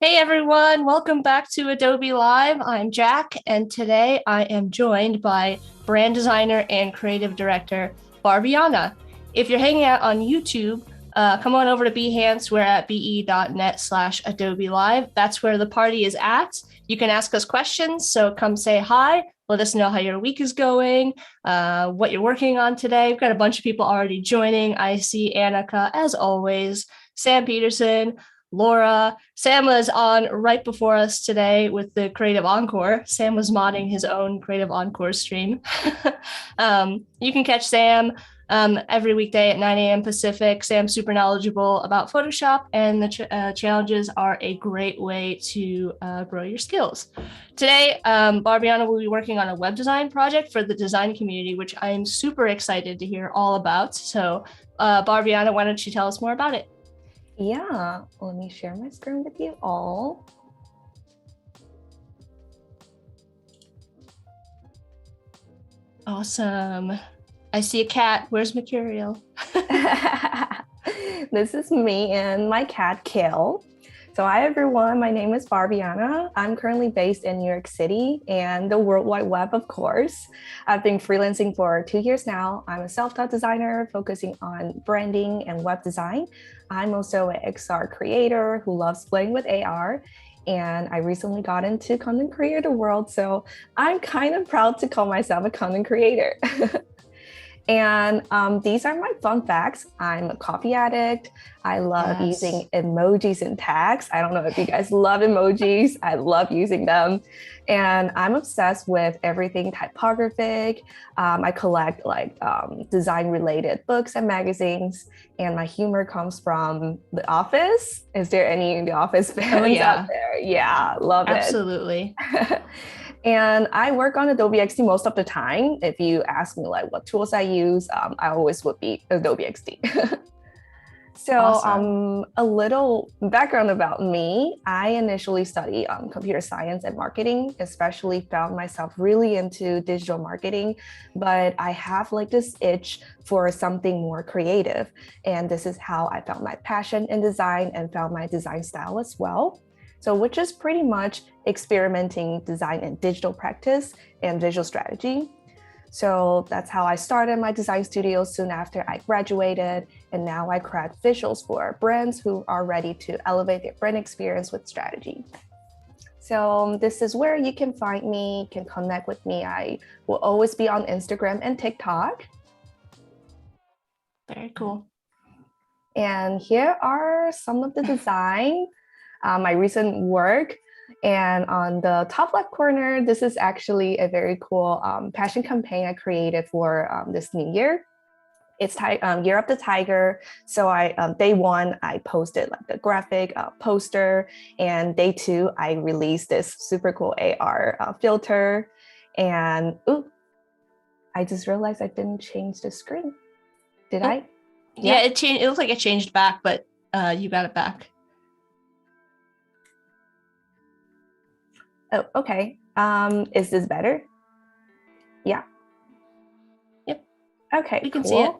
Hey everyone, welcome back to Adobe Live. I'm Jack, and today I am joined by brand designer and creative director Barbiana. If you're hanging out on YouTube, come on over to Behance. We're at be.net/Adobe Live. That's where the party is at. You can ask us questions, so come say hi. Let us know how your week is going, what you're working on today. We've got a bunch of people already joining. I see Annika, as always, Sam Peterson, Laura. Sam was on right before us today with the Creative Encore. Sam was modding his own Creative Encore stream. You can catch Sam every weekday at 9 a.m. Pacific. Sam's super knowledgeable about Photoshop, and the challenges are a great way to grow your skills. Today, Barbiana will be working on a web design project for the design community, which I am super excited to hear all about. So, Barbiana, why don't you tell us more about it? Yeah, let me share my screen with you all. Awesome. I see a cat. Where's Mercurial? This is me and my cat, Kale. So hi, everyone. My name is Barbiana. I'm currently based in New York City and the World Wide Web, of course. I've been freelancing for 2 years now. I'm a self-taught designer focusing on branding and web design. I'm also an XR creator who loves playing with AR. And I recently got into content creator world. So I'm kind of proud to call myself a content creator. And these are my fun facts. I'm a coffee addict. I love using emojis and tags. I don't know if you guys love emojis. I love using them. And I'm obsessed with everything typographic. I collect design related books and magazines. And my humor comes from The Office. Is there any The Office fans out there? Yeah, love it. Absolutely. And I work on Adobe Xd most of the time. If you ask me like what tools I use, I always would be Adobe Xd. So Awesome. a little background about me. I initially studied computer science and marketing, especially found myself really into digital marketing, but I have like this itch for something more creative. And this is how I found my passion in design and found my design style as well. So which is pretty much experimenting design and digital practice and visual strategy. So that's how I started my design studio soon after I graduated. And now I create visuals for brands who are ready to elevate their brand experience with strategy. So this is where you can find me, can connect with me. I will always be on Instagram and TikTok. Very cool. And here are some of the design, my recent work. And on the top left corner, this is actually a very cool passion campaign I created for this new year. It's Year of the Tiger. So day one, I posted like the graphic poster, and day two, I released this super cool AR filter. And I just realized I didn't change the screen. Did I? Yeah, it changed. It looked like it changed back, but you got it back. Oh, okay. Is this better? Yeah. Yep. Okay, we can cool. see it.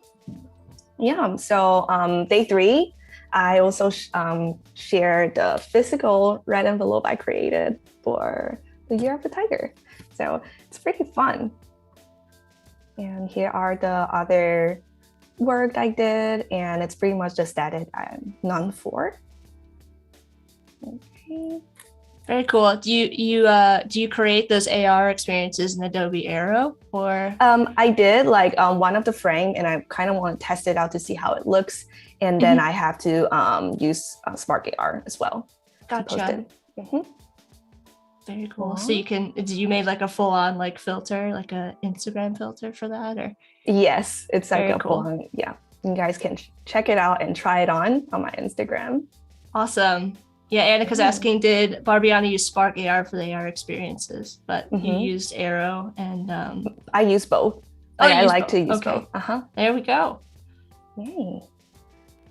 Yeah, so day three, I also shared the physical red envelope I created for the Year of the Tiger. So it's pretty fun. And here are the other work I did, and it's pretty much just that I'm none for. Okay. Very cool. Do you create those AR experiences in Adobe Aero or? I did like one of the frame, and I kind of want to test it out to see how it looks, and then I have to use Spark AR as well. Gotcha. Very cool. So you made like a full on like filter, like a Instagram filter for that, or? Yes, it's like Very a cool. full on, yeah. You guys can check it out and try it on my Instagram. Awesome. Yeah, Annika's asking, did Barbiana use Spark AR for the AR experiences? But you used Aero and I use both. I like to use both. There we go. Yay.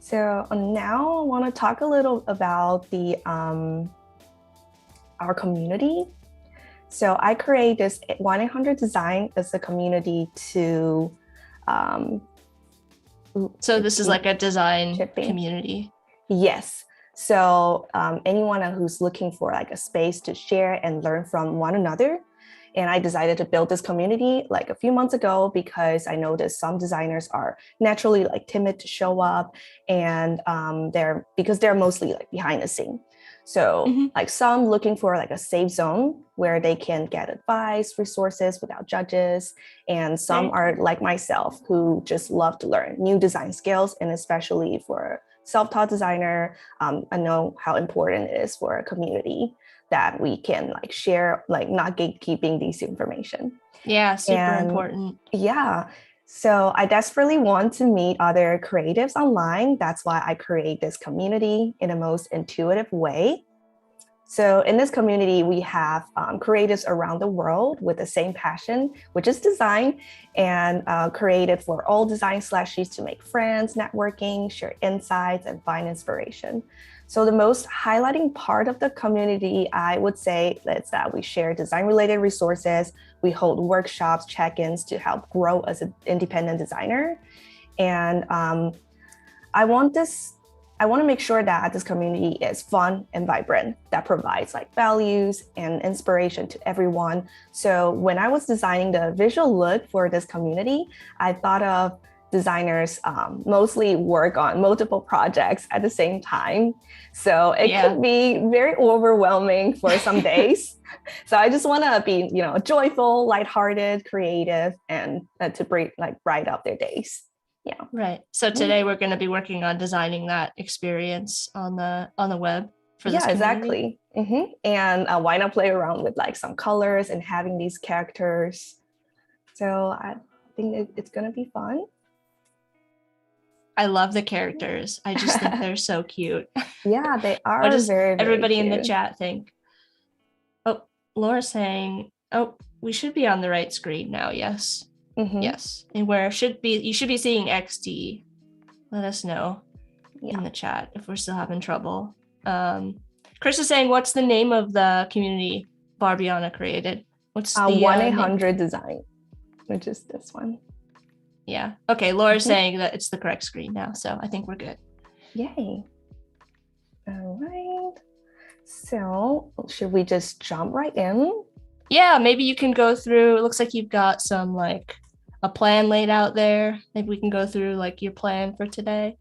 So now I want to talk a little about the our community. So I create this 1-800-Design as a community to so this is like a design community. Yes. So anyone who's looking for like a space to share and learn from one another. And I decided to build this community like a few months ago because I noticed some designers are naturally like timid to show up, and they're mostly like behind the scene. So like some looking for like a safe zone where they can get advice, resources without judges. And some are like myself who just love to learn new design skills. And especially for self-taught designer, I know how important it is for a community that we can like share, like not gatekeeping these information. Yeah, super important. Yeah. So I desperately want to meet other creatives online. That's why I create this community in the most intuitive way. So in this community, we have creatives around the world with the same passion, which is design, and created for all design slashies to make friends, networking, share insights, and find inspiration. So the most highlighting part of the community, I would say, is that we share design-related resources. We hold workshops, check-ins to help grow as an independent designer. And I want to make sure that this community is fun and vibrant, that provides like values and inspiration to everyone. So when I was designing the visual look for this community, I thought of designers mostly work on multiple projects at the same time. So it could be very overwhelming for some days. So I just want to be, joyful, lighthearted, creative, and to brighten up their days. Yeah. Right. So today we're going to be working on designing that experience on the web for this community. Exactly. And why not play around with like some colors and having these characters? So I think it's going to be fun. I love the characters. I just think they're so cute. Yeah, they are. What does very everybody cute in the chat think? Oh, Laura's saying, oh, we should be on the right screen now. Yes. Yes. And you should be seeing XD. Let us know in the chat if we're still having trouble. Chris is saying, what's the name of the community Barbiana created? What's the 1-800 design, which is this one. Yeah. Okay. Laura's saying that it's the correct screen now. So I think we're good. Yay. All right. So should we just jump right in? Yeah. Maybe you can go through. It looks like you've got some like a plan laid out there. Maybe we can go through like your plan for today.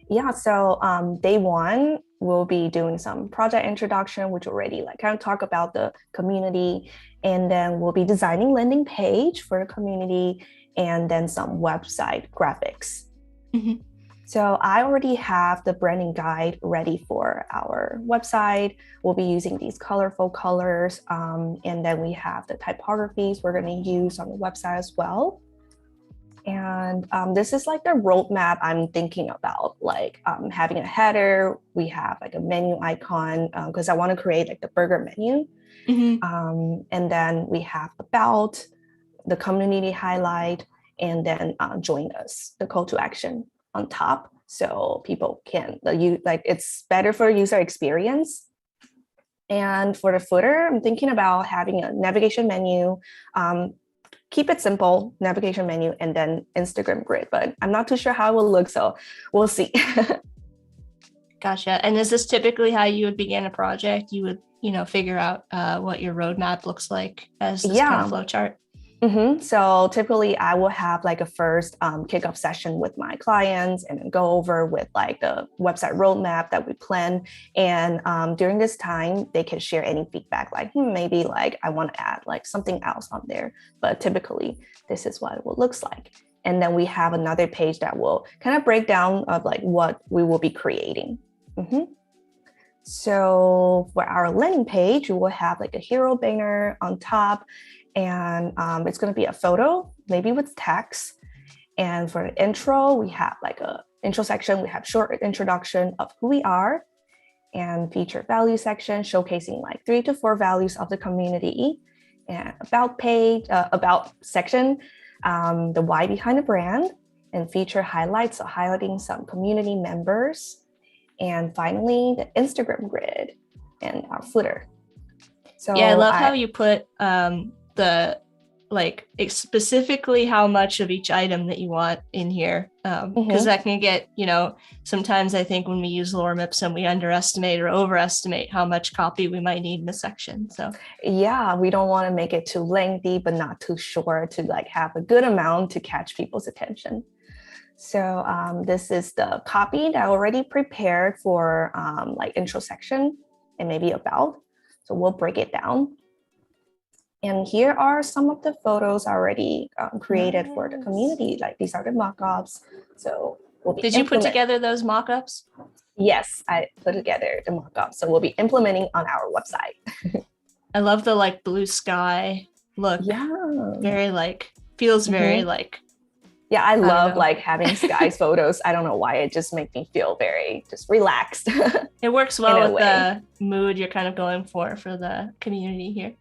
Yeah. So day one, we'll be doing some project introduction, which already like kind of talk about the community. And then we'll be designing landing page for the community, and then some website graphics. So I already have the branding guide ready for our website. We'll be using these colorful colors. And then we have the typographies we're going to use on the website as well. And this is like the roadmap I'm thinking about, like having a header. We have like a menu icon because I want to create like the burger menu. And then we have about the community highlight, and then join us, the call to action on top, so people can it's better for user experience. And for the footer, I'm thinking about having a navigation menu. Keep it simple, navigation menu, and then Instagram grid, but I'm not too sure how it will look, so we'll see. Gotcha. And is this typically how you would begin a project? You would, figure out what your roadmap looks like as this kind of flow chart? So typically I will have like a first kickoff session with my clients and then go over with like the website roadmap that we plan. And during this time, they can share any feedback, like maybe like I want to add like something else on there, but typically this is what it will looks like. And then we have another page that will kind of break down of like what we will be creating. So for our landing page, we will have like a hero banner on top. And it's going to be a photo, maybe with text. And for the intro, we have like a intro section. We have short introduction of who we are, and featured value section showcasing like 3 to 4 values of the community, and about page, about section, the why behind the brand, and feature highlights, so highlighting some community members, and finally the Instagram grid and our footer. So yeah, I love how you put the like specifically how much of each item that you want in here, because that can get, sometimes I think when we use lorem ipsum, we underestimate or overestimate how much copy we might need in a section. So yeah, we don't want to make it too lengthy, but not too short to like have a good amount to catch people's attention. So this is the copy that I already prepared for like intro section and maybe about. So we'll break it down. And here are some of the photos already created for the community. Like these are the mock-ups. So we'll be Did you put together those mock-ups? Yes, I put together the mock-ups. So we'll be implementing on our website. I love the like blue sky look. Yeah. Very like, feels very like. Yeah, I love like having skies photos. I don't know why, it just makes me feel very just relaxed. It works well with the mood you're kind of going for the community here.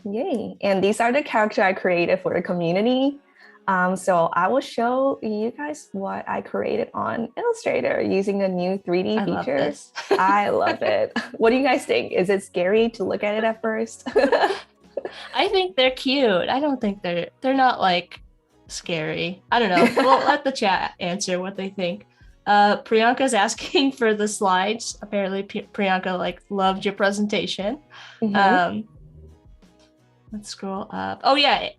Yay. And these are the characters I created for the community. So I will show you guys what I created on Illustrator using a new 3D feature. I love it. What do you guys think? Is it scary to look at it at first? I think they're cute. I don't think they're not like scary. I don't know. We'll let the chat answer what they think. Priyanka's asking for the slides. Apparently Priyanka like loved your presentation. Let's scroll up. Oh yeah.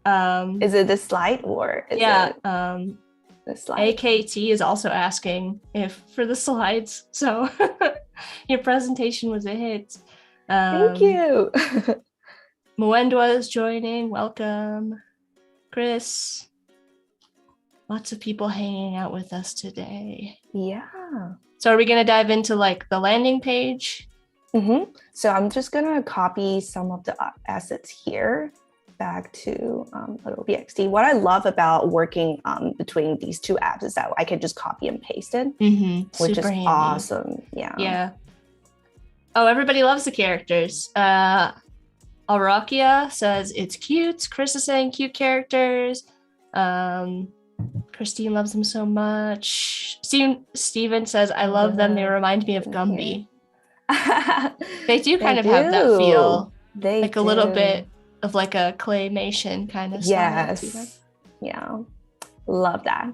Is it the slide or is it the slide? AKT is also asking if for the slides. So your presentation was a hit. Thank you. Moendwa is joining. Welcome. Chris. Lots of people hanging out with us today. Yeah. So are we going to dive into like the landing page? So I'm just going to copy some of the assets here back to Adobe Xd. What I love about working between these two apps is that I can just copy and paste it, which is handy. Awesome. Yeah. Oh, everybody loves the characters. Alrakia says it's cute. Chris is saying cute characters. Christine loves them so much. Steven says, I love them. They remind me of Gumby. They do kind of have that feel. They like a little bit of like a claymation kind of style. Yes. Yeah. Love that.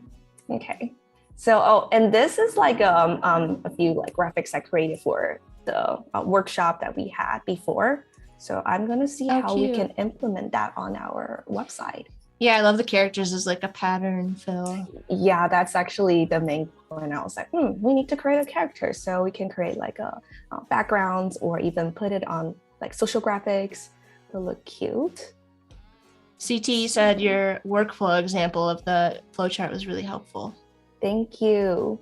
Okay. So, and this is like a few like graphics I created for the workshop that we had before. So I'm going to see how we can implement that on our website. Yeah, I love the characters as like a pattern fill. Yeah, that's actually the main point. I was like, we need to create a character. So we can create like a backgrounds or even put it on like social graphics to look cute. CT said your workflow example of the flowchart was really helpful. Thank you.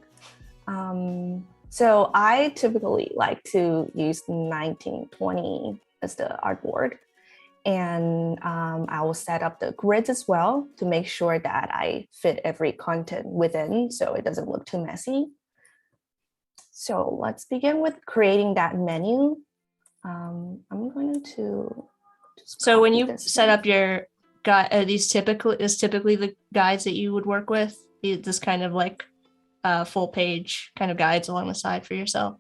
So I typically like to use 1920 as the artboard. And I will set up the grids as well to make sure that I fit every content within so it doesn't look too messy. So let's begin with creating that menu. I'm going to so when you set up your guide, are these typically the guides that you would work with? This kind of like full page kind of guides along the side for yourself?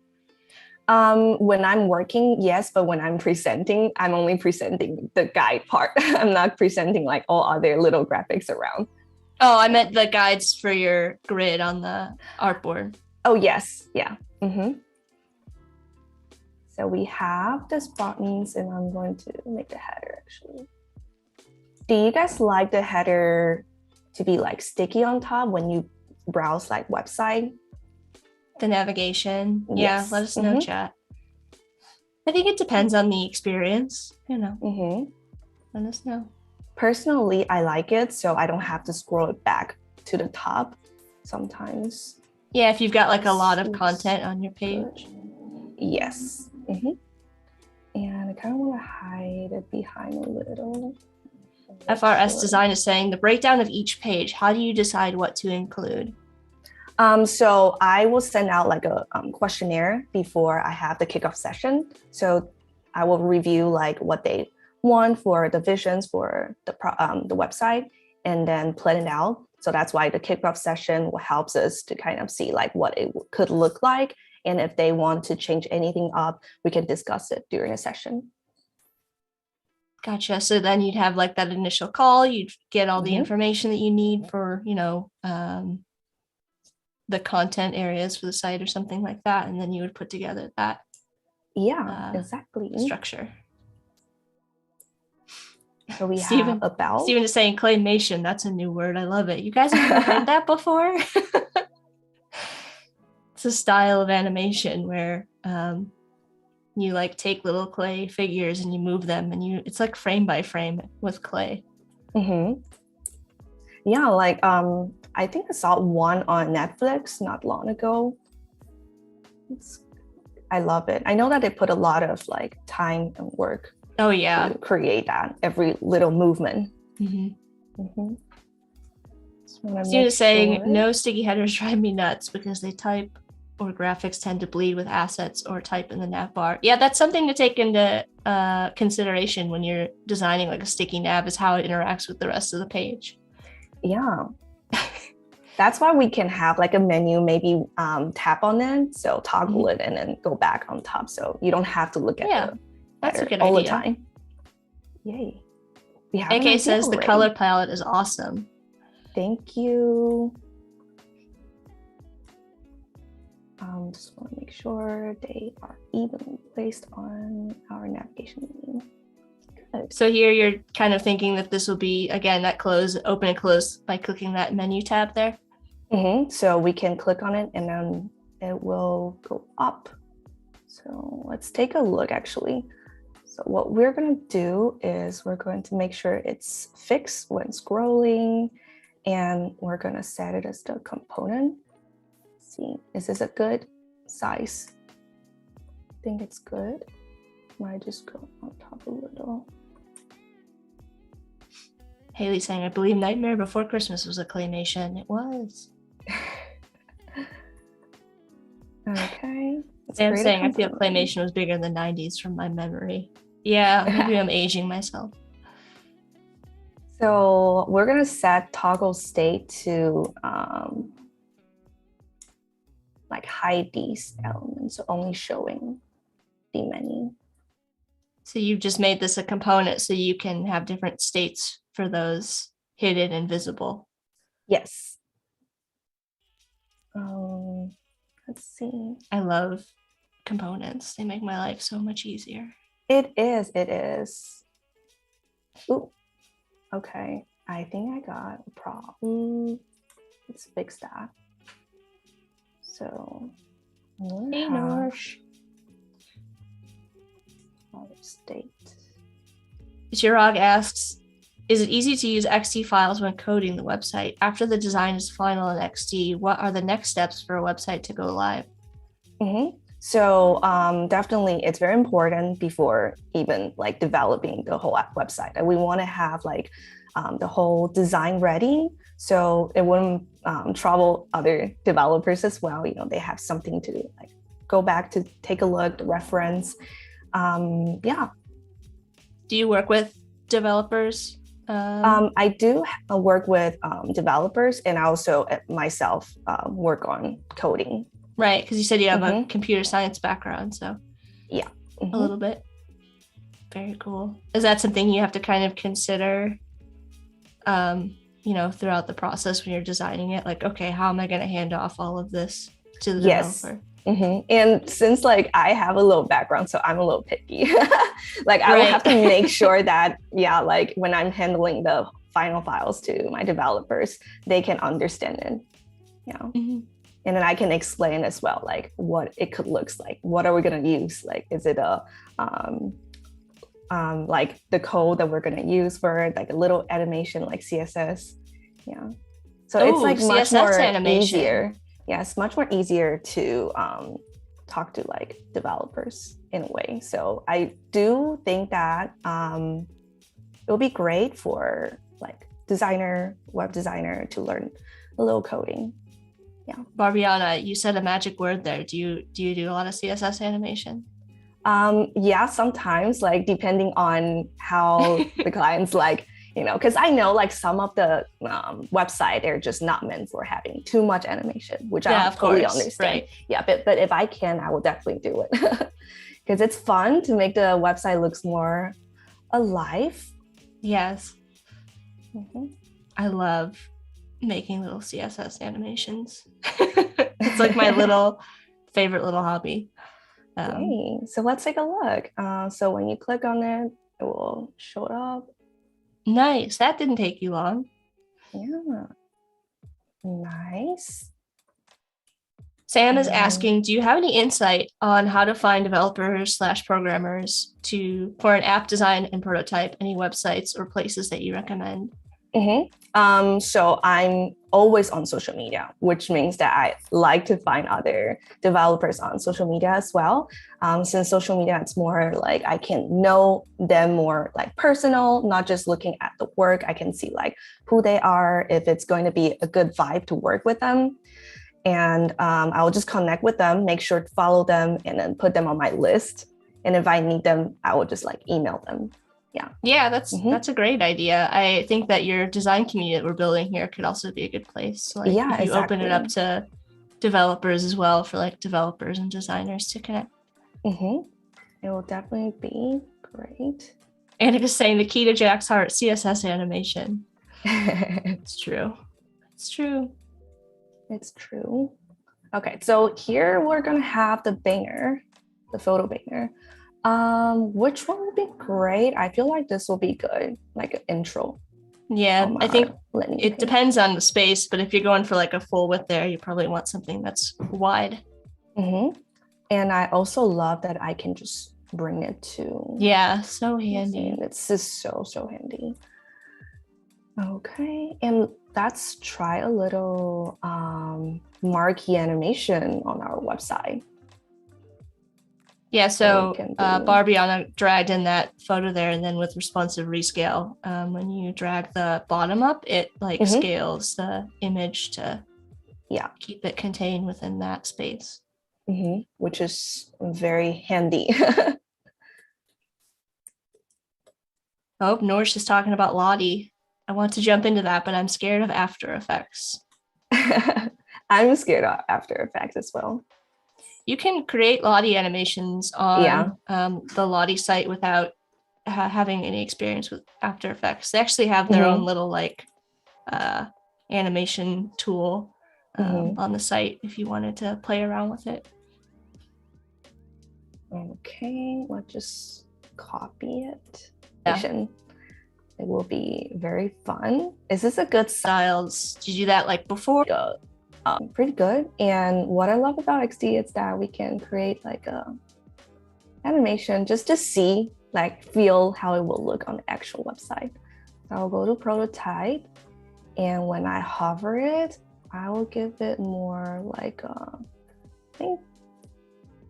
When I'm working, yes, but when I'm presenting, I'm only presenting the guide part. I'm not presenting like all other little graphics around. Oh, I meant the guides for your grid on the artboard. Oh, yes. Yeah. So we have this buttons and I'm going to make the header actually. Do you guys like the header to be like sticky on top when you browse like website? The navigation. Yes. Yeah, let us know, chat. I think it depends on the experience, Let us know. Personally, I like it so I don't have to scroll it back to the top sometimes. Yeah, if you've got like a lot of content on your page. Yes. And I kind of want to hide it behind a little. FRS Design is saying the breakdown of each page. How do you decide what to include? So I will send out like a questionnaire before I have the kickoff session. So I will review like what they want for the visions for the website and then plan it out. So that's why the kickoff session helps us to kind of see like what it could look like. And if they want to change anything up, we can discuss it during a session. Gotcha. So then you'd have like that initial call, you'd get all the Mhm. information that you need for, the content areas for the site or something like that. And then you would put together that Yeah, exactly. structure. So we have about. Steven is saying claymation. That's a new word. I love it. You guys have ever heard that before? It's a style of animation where you like take little clay figures and you move them, and it's like frame by frame with clay. Mm-hmm. Yeah, like I think I saw one on Netflix not long ago. I love it. I know that they put a lot of like time and work. Oh yeah, to create that every little movement. Mm-hmm. Mm-hmm. Steven is saying no sticky headers drive me nuts because they type or graphics tend to bleed with assets or type in the nav bar. Yeah, that's something to take into consideration when you're designing like a sticky nav, is how it interacts with the rest of the page. Yeah. That's why we can have like a menu, maybe tap on it, so toggle it and then go back on top, so you don't have to look at that's a good all idea. The time. Yay. AK says the color palette is awesome. Thank you. Just want to make sure they are evenly placed on our navigation menu. Good. So here you're kind of thinking that this will be, again, that open and close by clicking that menu tab there. Mm-hmm. So we can click on it and then it will go up. So let's take a look actually. So what we're going to do is we're going to make sure it's fixed when scrolling, and we're going to set it as the component. Let's see, is this a good size? I think it's good. Might just go on top a little. Haley saying, I believe Nightmare Before Christmas was a claymation. It was. Okay. Sam saying, I feel claymation was bigger in the 90s from my memory. Yeah, maybe I'm aging myself. So we're going to set toggle state to like hide these elements, so only showing the menu. So you've just made this a component so you can have different states for those hidden and visible. Yes. Let's see. I love components. They make my life so much easier. It is. Ooh. Okay. I think I got a problem. Let's fix that. So, hey, Norsh. State. Jirog asks, is it easy to use Xd files when coding the website? After the design is final in Xd, what are the next steps for a website to go live? Mm-hmm. So definitely it's very important before even like developing the whole website that we want to have like the whole design ready, so it wouldn't trouble other developers as well. You know, they have something to like go back to take a look, the reference. Yeah. Do you work with developers? I do work with developers, and I also myself work on coding. Right, because you said you have a computer science background, so yeah, a little bit. Very cool. Is that something you have to kind of consider, throughout the process when you're designing it? Like, okay, how am I going to hand off all of this to the developer? And since like I have a little background, so I'm a little picky. Like I will have to make sure that like when I'm handling the final files to my developers, they can understand it. And then I can explain as well, like what it could look like. What are we going to use? Like, is it a like the code that we're going to use for like a little animation, like CSS? Yeah. So it's like much CSS more animation. Easier. Yeah, it's much more easier to talk to like developers in a way. So I do think that it will be great for like web designer to learn a little coding. Yeah. Barbiana, you said a magic word there. Do you do a lot of CSS animation? Yeah, sometimes, like depending on how the clients like, because I know like some of the website, they're just not meant for having too much animation, which I totally understand. Right. Yeah, but if I can, I will definitely do it because it's fun to make the website looks more alive. Yes. Mm-hmm. I love making little CSS animations. It's like my favorite little hobby. Yay. So let's take a look. So when you click on it, it will show up. Nice. That didn't take you long. Yeah. Nice. Sam is asking, do you have any insight on how to find developers/programmers for an app design and prototype? Any websites or places that you recommend? So I'm always on social media, which means that I like to find other developers on social media as well. Since social media, it's more like I can know them more like personal, not just looking at the work. I can see like who they are, if it's going to be a good vibe to work with them. And I'll just connect with them, make sure to follow them, and then put them on my list. And if I need them, I will just like email them. Yeah, that's a great idea. I think that your design community that we're building here could also be a good place. Like if you open it up to developers as well, for like developers and designers to connect. It will definitely be great. Annika's saying the key to Jack's heart, CSS animation. It's true. It's true. It's true. Okay, so here we're gonna have the banner, the photo banner. Which one would be great? I feel like this will be good, like an intro. Yeah, I think it depends on the space, but if you're going for like a full width there, you probably want something that's wide. And I also love that I can just bring it to. Yeah, so handy. It's just so handy. Okay, and let's try a little marquee animation on our website. Yeah, so Barbiana dragged in that photo there, and then with responsive rescale, when you drag the bottom up, it like scales the image to keep it contained within that space. Which is very handy. Oh, Noor's just talking about Lottie. I want to jump into that, but I'm scared of After Effects. I'm scared of After Effects as well. You can create Lottie animations on the Lottie site without having any experience with After Effects. They actually have their own little like animation tool on the site if you wanted to play around with it. Okay, let's just copy it. Yeah. It will be very fun. Is this a good styles? Did you do that like before? Pretty good. And what I love about XD is that we can create like a animation just to see, like feel how it will look on the actual website. So I'll go to prototype, and when I hover it, I will give it more like I think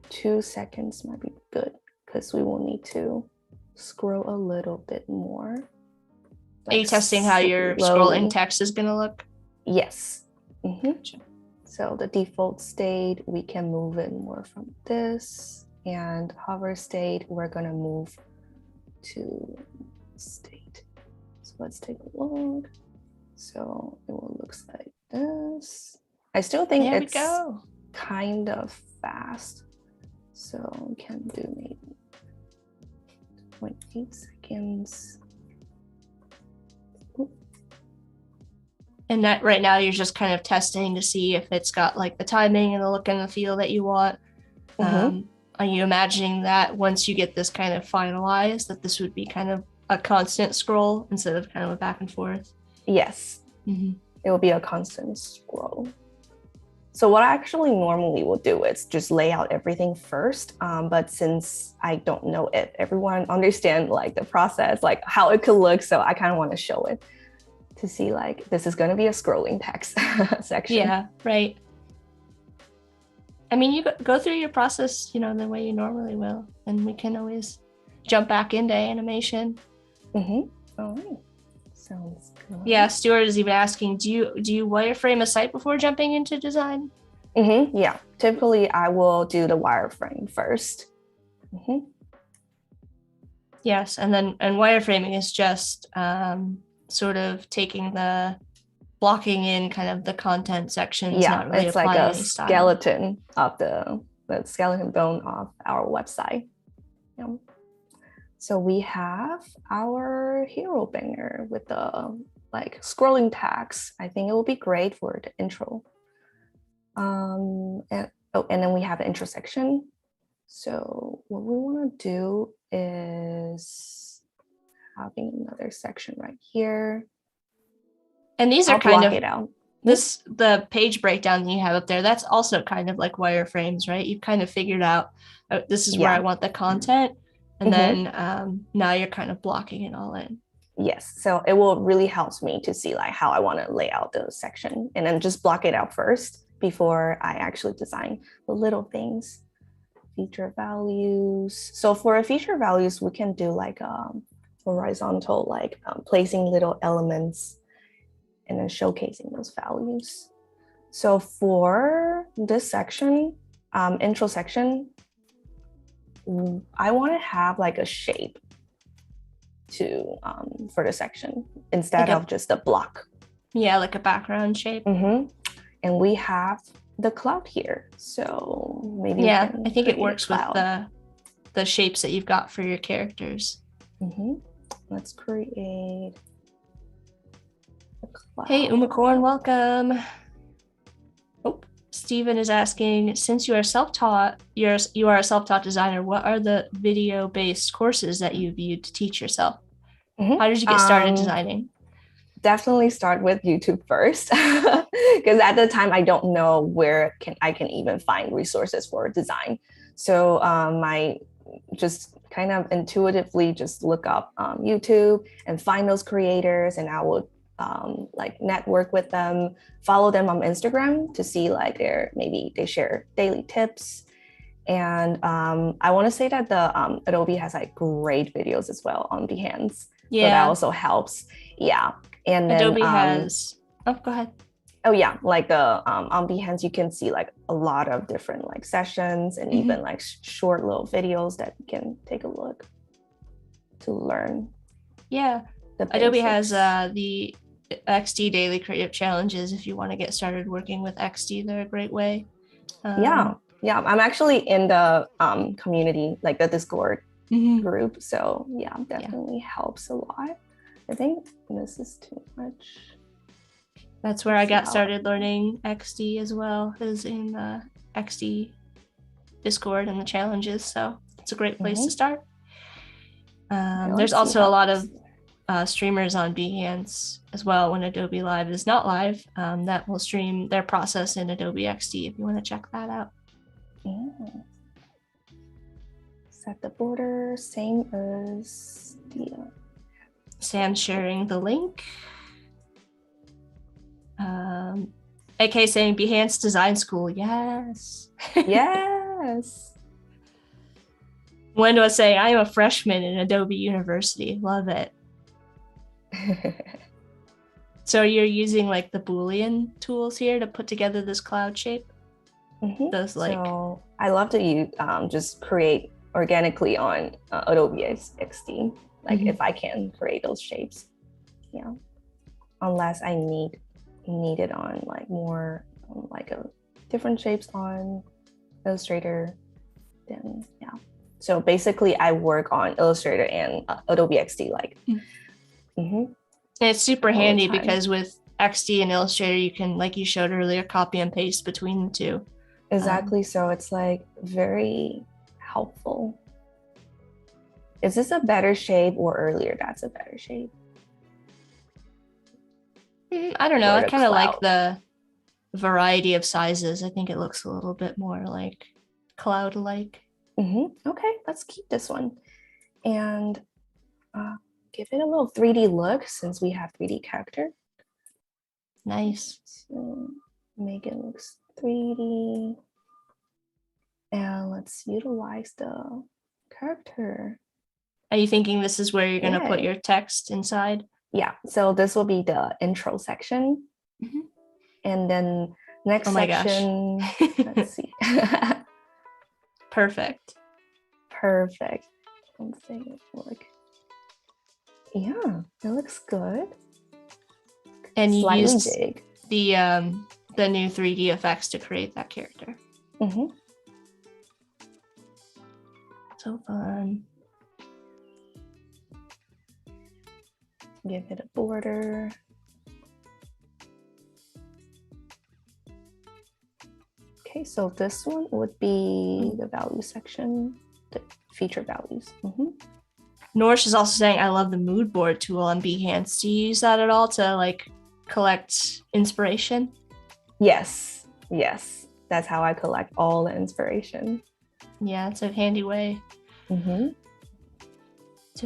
2 seconds might be good, because we will need to scroll a little bit more. Are you testing how your scrolling text is going to look? Yes. So the default state, we can move it more from this, and hover state, we're going to move to state. So let's take a look. So it will look like this. I still think it's kind of fast. So we can do maybe 0.8 seconds. And that right now you're just kind of testing to see if it's got like the timing and the look and the feel that you want. Are you imagining that once you get this kind of finalized, that this would be kind of a constant scroll instead of kind of a back and forth? Yes, it will be a constant scroll. So what I actually normally will do is just lay out everything first. But since I don't know if everyone understands like the process, like how it could look, so I kind of want to show it to see like this is going to be a scrolling text section. Yeah, right. I mean, you go through your process, the way you normally will, and we can always jump back into animation. All right. Sounds good. Yeah, Stuart is even asking, do you wireframe a site before jumping into design? Yeah, typically I will do the wireframe first. Yes, and wireframing is just sort of taking the blocking in kind of the content sections. Yeah, not really it's like a skeleton of the skeleton bone of our website. So we have our hero banner with the like scrolling tags. I think it will be great for the intro. And then we have an intro section. So what we want to do is having another section right here. And these I'll are kind block of it out. the page breakdown that you have up there. That's also kind of like wireframes, right? You've kind of figured out this is where I want the content, and then now you're kind of blocking it all in. Yes, so it will really help me to see like how I want to lay out the section, and then just block it out first before I actually design the little things. Feature values. So for feature values, we can do like horizontal, like placing little elements and then showcasing those values. So for this section, intro section, I want to have like a shape to for the section instead of just a block. Yeah, like a background shape. And we have the cloud here, so maybe I think it works with the shapes that you've got for your characters. Let's create a cloud. Hey Umacorn, welcome. Oh, Stephen is asking, since you are self-taught, you are a self-taught designer, what are the video-based courses that you viewed to teach yourself? How did you get started designing? Definitely start with YouTube first, because at the time I don't know where I can even find resources for design. So I just kind of intuitively just look up YouTube and find those creators, and I would like network with them, follow them on Instagram to see like maybe they share daily tips. And I want to say that the Adobe has like great videos as well on Behance. So that also helps. Yeah. And then Adobe has, go ahead. Oh yeah, like the on Behance you can see like a lot of different like sessions and even like short little videos that you can take a look to learn. Yeah, Adobe has the Xd daily creative challenges. If you want to get started working with Xd, they're a great way. Yeah, I'm actually in the community, like the Discord group. So yeah, definitely helps a lot. I think this is too much. That's where I got started learning Xd as well, is in the Xd Discord and the challenges. So it's a great place to start. There's also a lot of streamers on Behance as well when Adobe Live is not live, that will stream their process in Adobe Xd if you want to check that out. Set the border, same as the... Sam's sharing the link. AK saying Behance Design School, yes. Yes. Wendell saying, I am a freshman in Adobe University. Love it. So you're using like the Boolean tools here to put together this cloud shape? Those like... So I love to use, just create organically on Adobe Xd. Like if I can create those shapes. Yeah. Unless I need it on like more like a different shapes on Illustrator, then yeah. So basically I work on Illustrator and Adobe Xd like. And it's super handy because with Xd and Illustrator you can, like you showed earlier, copy and paste between the two. Exactly. So it's like very helpful. Is this a better shape or earlier that's a better shape? I don't know. I kind of like the variety of sizes. I think it looks a little bit more like cloud-like. Okay, let's keep this one and give it a little 3D look since we have 3D character. Nice. So make it look 3D. And let's utilize the character. Are you thinking this is where you're going to put your text inside? Yeah, so this will be the intro section. And then next section, let's see. Perfect. Let's see it look. Yeah, it looks good. And you used big. The new 3D effects to create that character. So fun. give it a border. Okay, so this one would be the value section, the feature values. Norsh is also saying, I love the mood board tool on Behance. Do you use that at all to like collect inspiration? Yes. That's how I collect all the inspiration. Yeah, it's a handy way to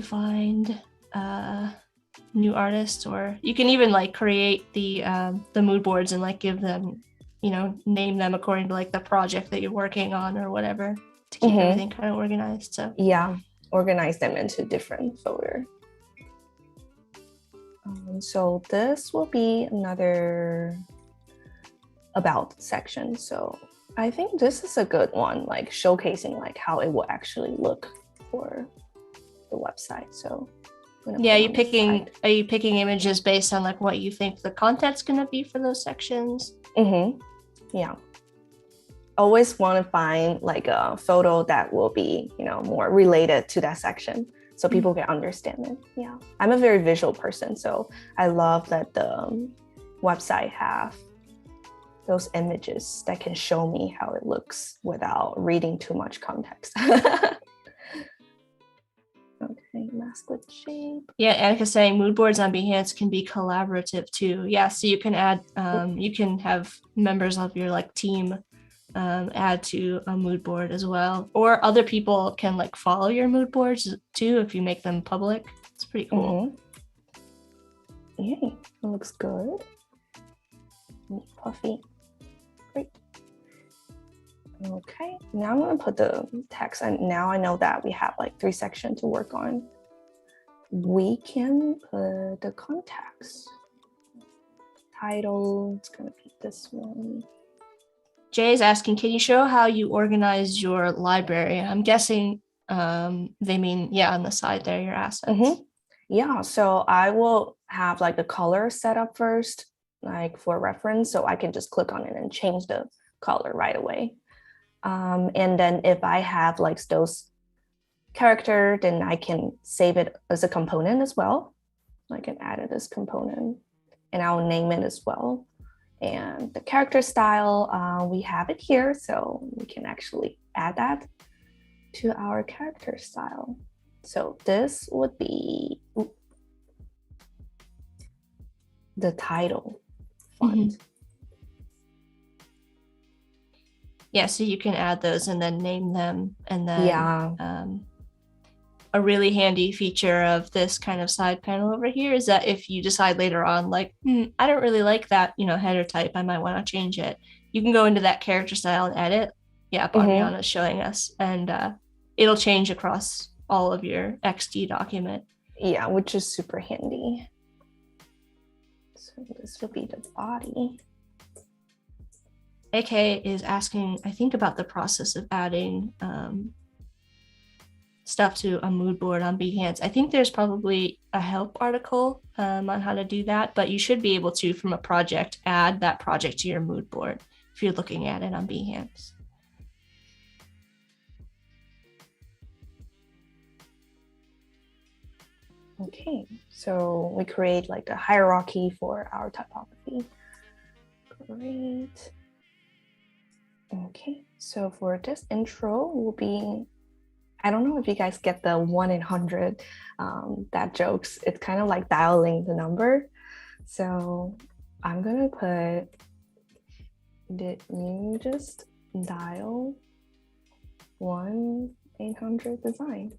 find new artists, or you can even like create the mood boards and like give them, name them according to like the project that you're working on or whatever to keep everything kind of organized. So yeah, organize them into different folder. So this will be another about section. So I think this is a good one, like showcasing like how it will actually look for the website. So yeah, are you picking images based on like what you think the content's going to be for those sections? Yeah, always want to find like a photo that will be more related to that section so people can understand it. Yeah, I'm a very visual person, so I love that the website have those images that can show me how it looks without reading too much context. Okay, mask with shape. Yeah, Annika's saying mood boards on Behance can be collaborative too. Yeah, so you can add, you can have members of your like team add to a mood board as well, or other people can like follow your mood boards too if you make them public. It's pretty cool. Yay, it looks good. Puffy. Great. Okay, now I'm going to put the text, and now I know that we have like 3 sections to work on. We can put the context. Title, it's going to be this one. Jay is asking, can you show how you organize your library? I'm guessing they mean, on the side there, your assets. Yeah, so I will have like the color set up first, like for reference, so I can just click on it and change the color right away. And then if I have like those character, then I can save it as a component as well. I can add it as component and I'll name it as well. And the character style, we have it here, so we can actually add that to our character style. So this would be the title font. Yeah, so you can add those and then name them. And then a really handy feature of this kind of side panel over here is that if you decide later on, like, I don't really like that, header type, I might want to change it. You can go into that character style and edit. Yeah, Barbiana is showing us, and it'll change across all of your XD document. Yeah, which is super handy. So this will be the body. AK is asking, I think, about the process of adding stuff to a mood board on Behance. I think there's probably a help article on how to do that, but you should be able to, from a project, add that project to your mood board if you're looking at it on Behance. Okay, so we create like the hierarchy for our typography. Great. Okay, so for this intro will be, I don't know if you guys get the 1 in 100 that jokes. It's kind of like dialing the number. So I'm gonna put, did you just dial 1-800 design?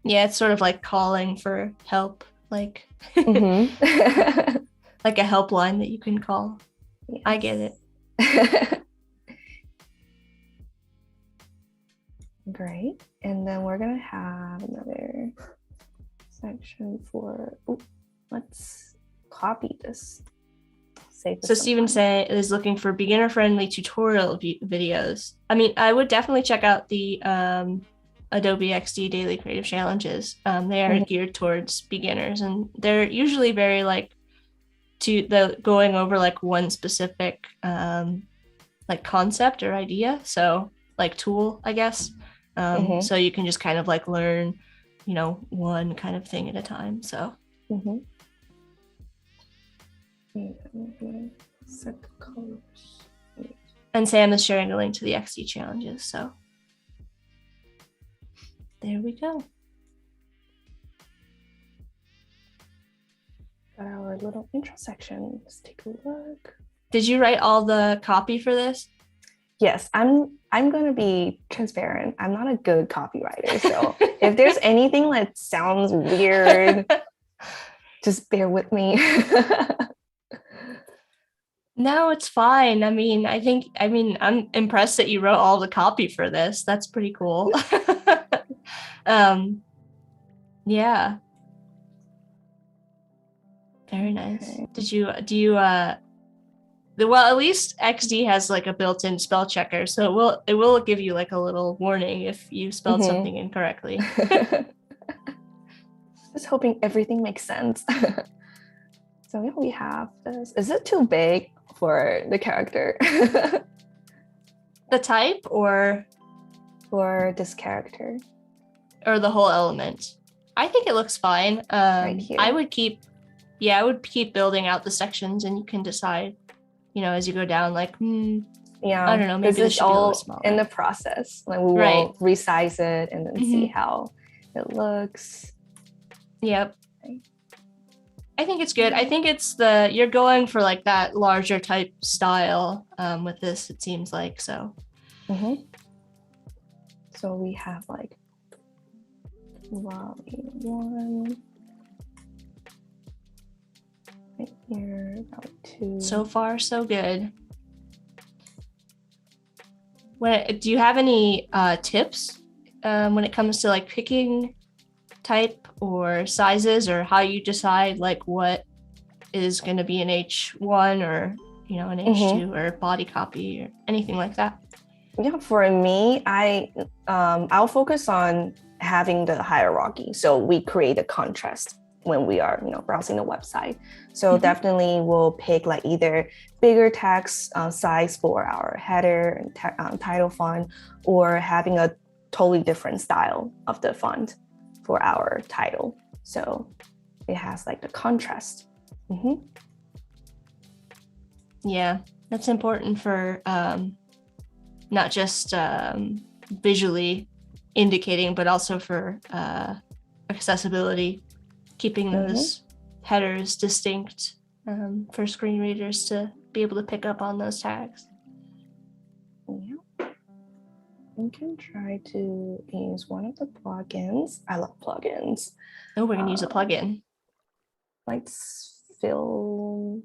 Yeah, it's sort of like calling for help, like like a helpline that you can call. Yes. I get it. Great. And then we're gonna have another section for, let's copy this. So Steven is looking for beginner-friendly tutorial videos. I mean, I would definitely check out the Adobe Xd Daily Creative Challenges. They are geared towards beginners, and they're usually very going over like one specific like concept or idea. So like tool, I guess. So you can just kind of like learn, one kind of thing at a time. So I'm gonna set the colors. And Sam is sharing a link to the XD challenges. So there we go. Got our little intro section. Let's take a look. Did you write all the copy for this? Yes, I'm gonna be transparent. I'm not a good copywriter, so if there's anything that sounds weird, just bear with me. No, it's fine. I mean, I'm impressed that you wrote all the copy for this. That's pretty cool. Yeah. Very nice. Okay. Well, at least XD has like a built-in spell checker, so it will give you like a little warning if you spelled something incorrectly. Just hoping everything makes sense. So yeah, we have this. Is it too big for the character? The type or this character? Or the whole element? I think it looks fine. Right here. I would keep building out the sections, and you can decide, as you go down, like, yeah, I don't know, maybe this should be a little smaller. In the process. Like we will resize it and then see how it looks. Yep. I think it's good. I think it's you're going for like that larger type style with this, it seems like, so. So we have like Lottie 1. Right here, about 2. So far, so good. Do you have any tips when it comes to like picking type or sizes, or how you decide like what is going to be an H1 or an H2 or body copy or anything like that? Yeah, for me, I'll focus on having the hierarchy, so we create a contrast when we are browsing the website. So definitely we'll pick like either bigger text size for our header and title font, or having a totally different style of the font for our title, so it has like the contrast. Yeah, that's important for not just visually indicating, but also for accessibility, keeping those headers distinct for screen readers to be able to pick up on those tags. Yeah. We can try to use one of the plugins. I love plugins. Oh, we're going to use a plugin. Let's fill.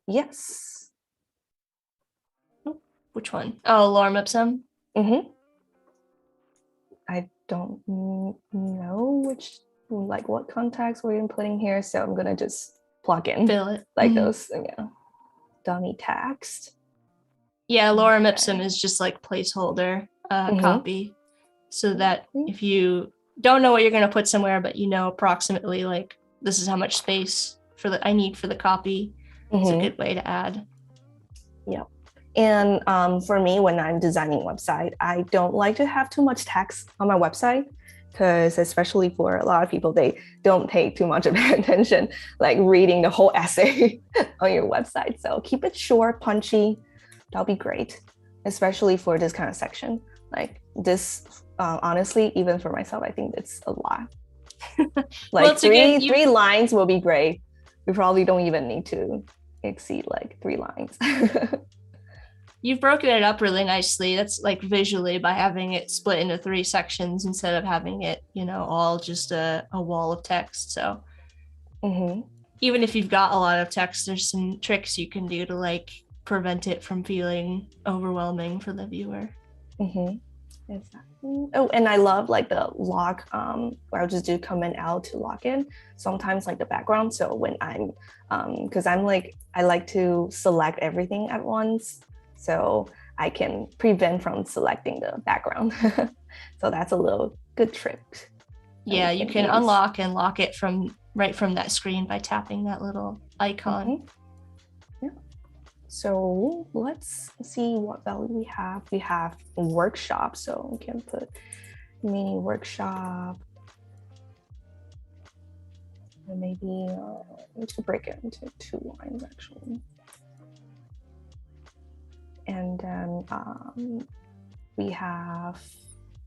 Yes. Oh, which one? Oh, Lorem Ipsum. I don't know what contacts we're putting here, so I'm gonna just plug in fill it like those dummy text. Yeah, Lorem Ipsum is just like placeholder copy, so that if you don't know what you're going to put somewhere, but approximately like this is how much space I need for the copy, it's a good way to add. Yep. And for me, when I'm designing a website, I don't like to have too much text on my website, because especially for a lot of people, they don't pay too much of attention, like reading the whole essay on your website. So keep it short, punchy. That'll be great, especially for this kind of section. Like this, honestly, even for myself, I think it's a lot. Like three lines will be great. We probably don't even need to exceed like 3 lines. You've broken it up really nicely. That's like visually, by having it split into 3 sections instead of having it, all just a wall of text. So even if you've got a lot of text, there's some tricks you can do to like prevent it from feeling overwhelming for the viewer. Exactly. Oh, and I love like the lock, where I'll just do Command L to lock in sometimes like the background. So when I'm because I like to select everything at once, so I can prevent from selecting the background. So that's a little good trick. Yeah, you can unlock and lock it right from that screen by tapping that little icon. Yeah. So let's see what value we have. We have workshop, so we can put mini workshop. And maybe let's break it into 2 lines actually. And then we have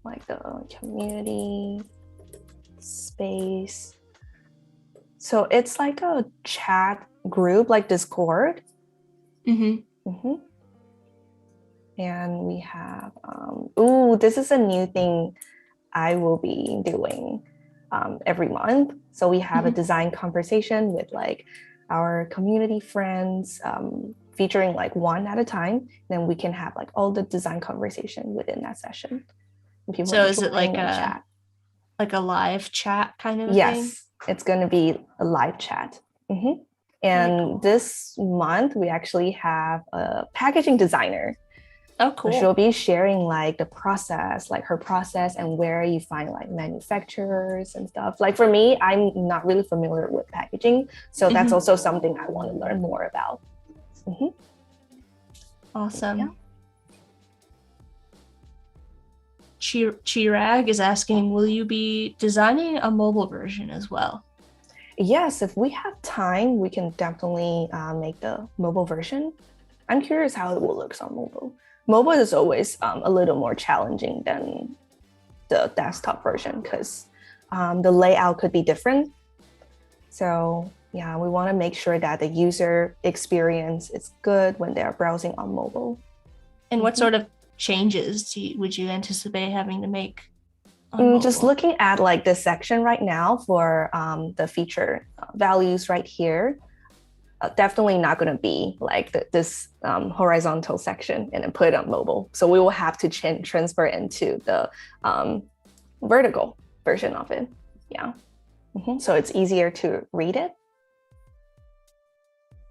like the community space. So it's like a chat group, like Discord. And we have, this is a new thing I will be doing every month. So we have a design conversation with like our community friends, featuring like one at a time. Then we can have like all the design conversation within that session. So is it like a live chat kind of thing? Yes, it's going to be a live chat. And cool. This month we actually have a packaging designer. Oh, cool. She'll be sharing like the process, like her process and where you find like manufacturers and stuff. Like for me, I'm not really familiar with packaging. So that's also something I want to learn more about. Awesome. Yeah. Chirag is asking, will you be designing a mobile version as well? Yes, if we have time, we can definitely make the mobile version. I'm curious how it will look on mobile. Mobile is always a little more challenging than the desktop version because the layout could be different. So yeah, we want to make sure that the user experience is good when they're browsing on mobile. And what sort of changes would you anticipate having to make? Just looking at like this section right now for the feature values right here, definitely not going to be like this horizontal section and then put it on mobile. So we will have to transfer into the vertical version of it. Yeah. So it's easier to read it.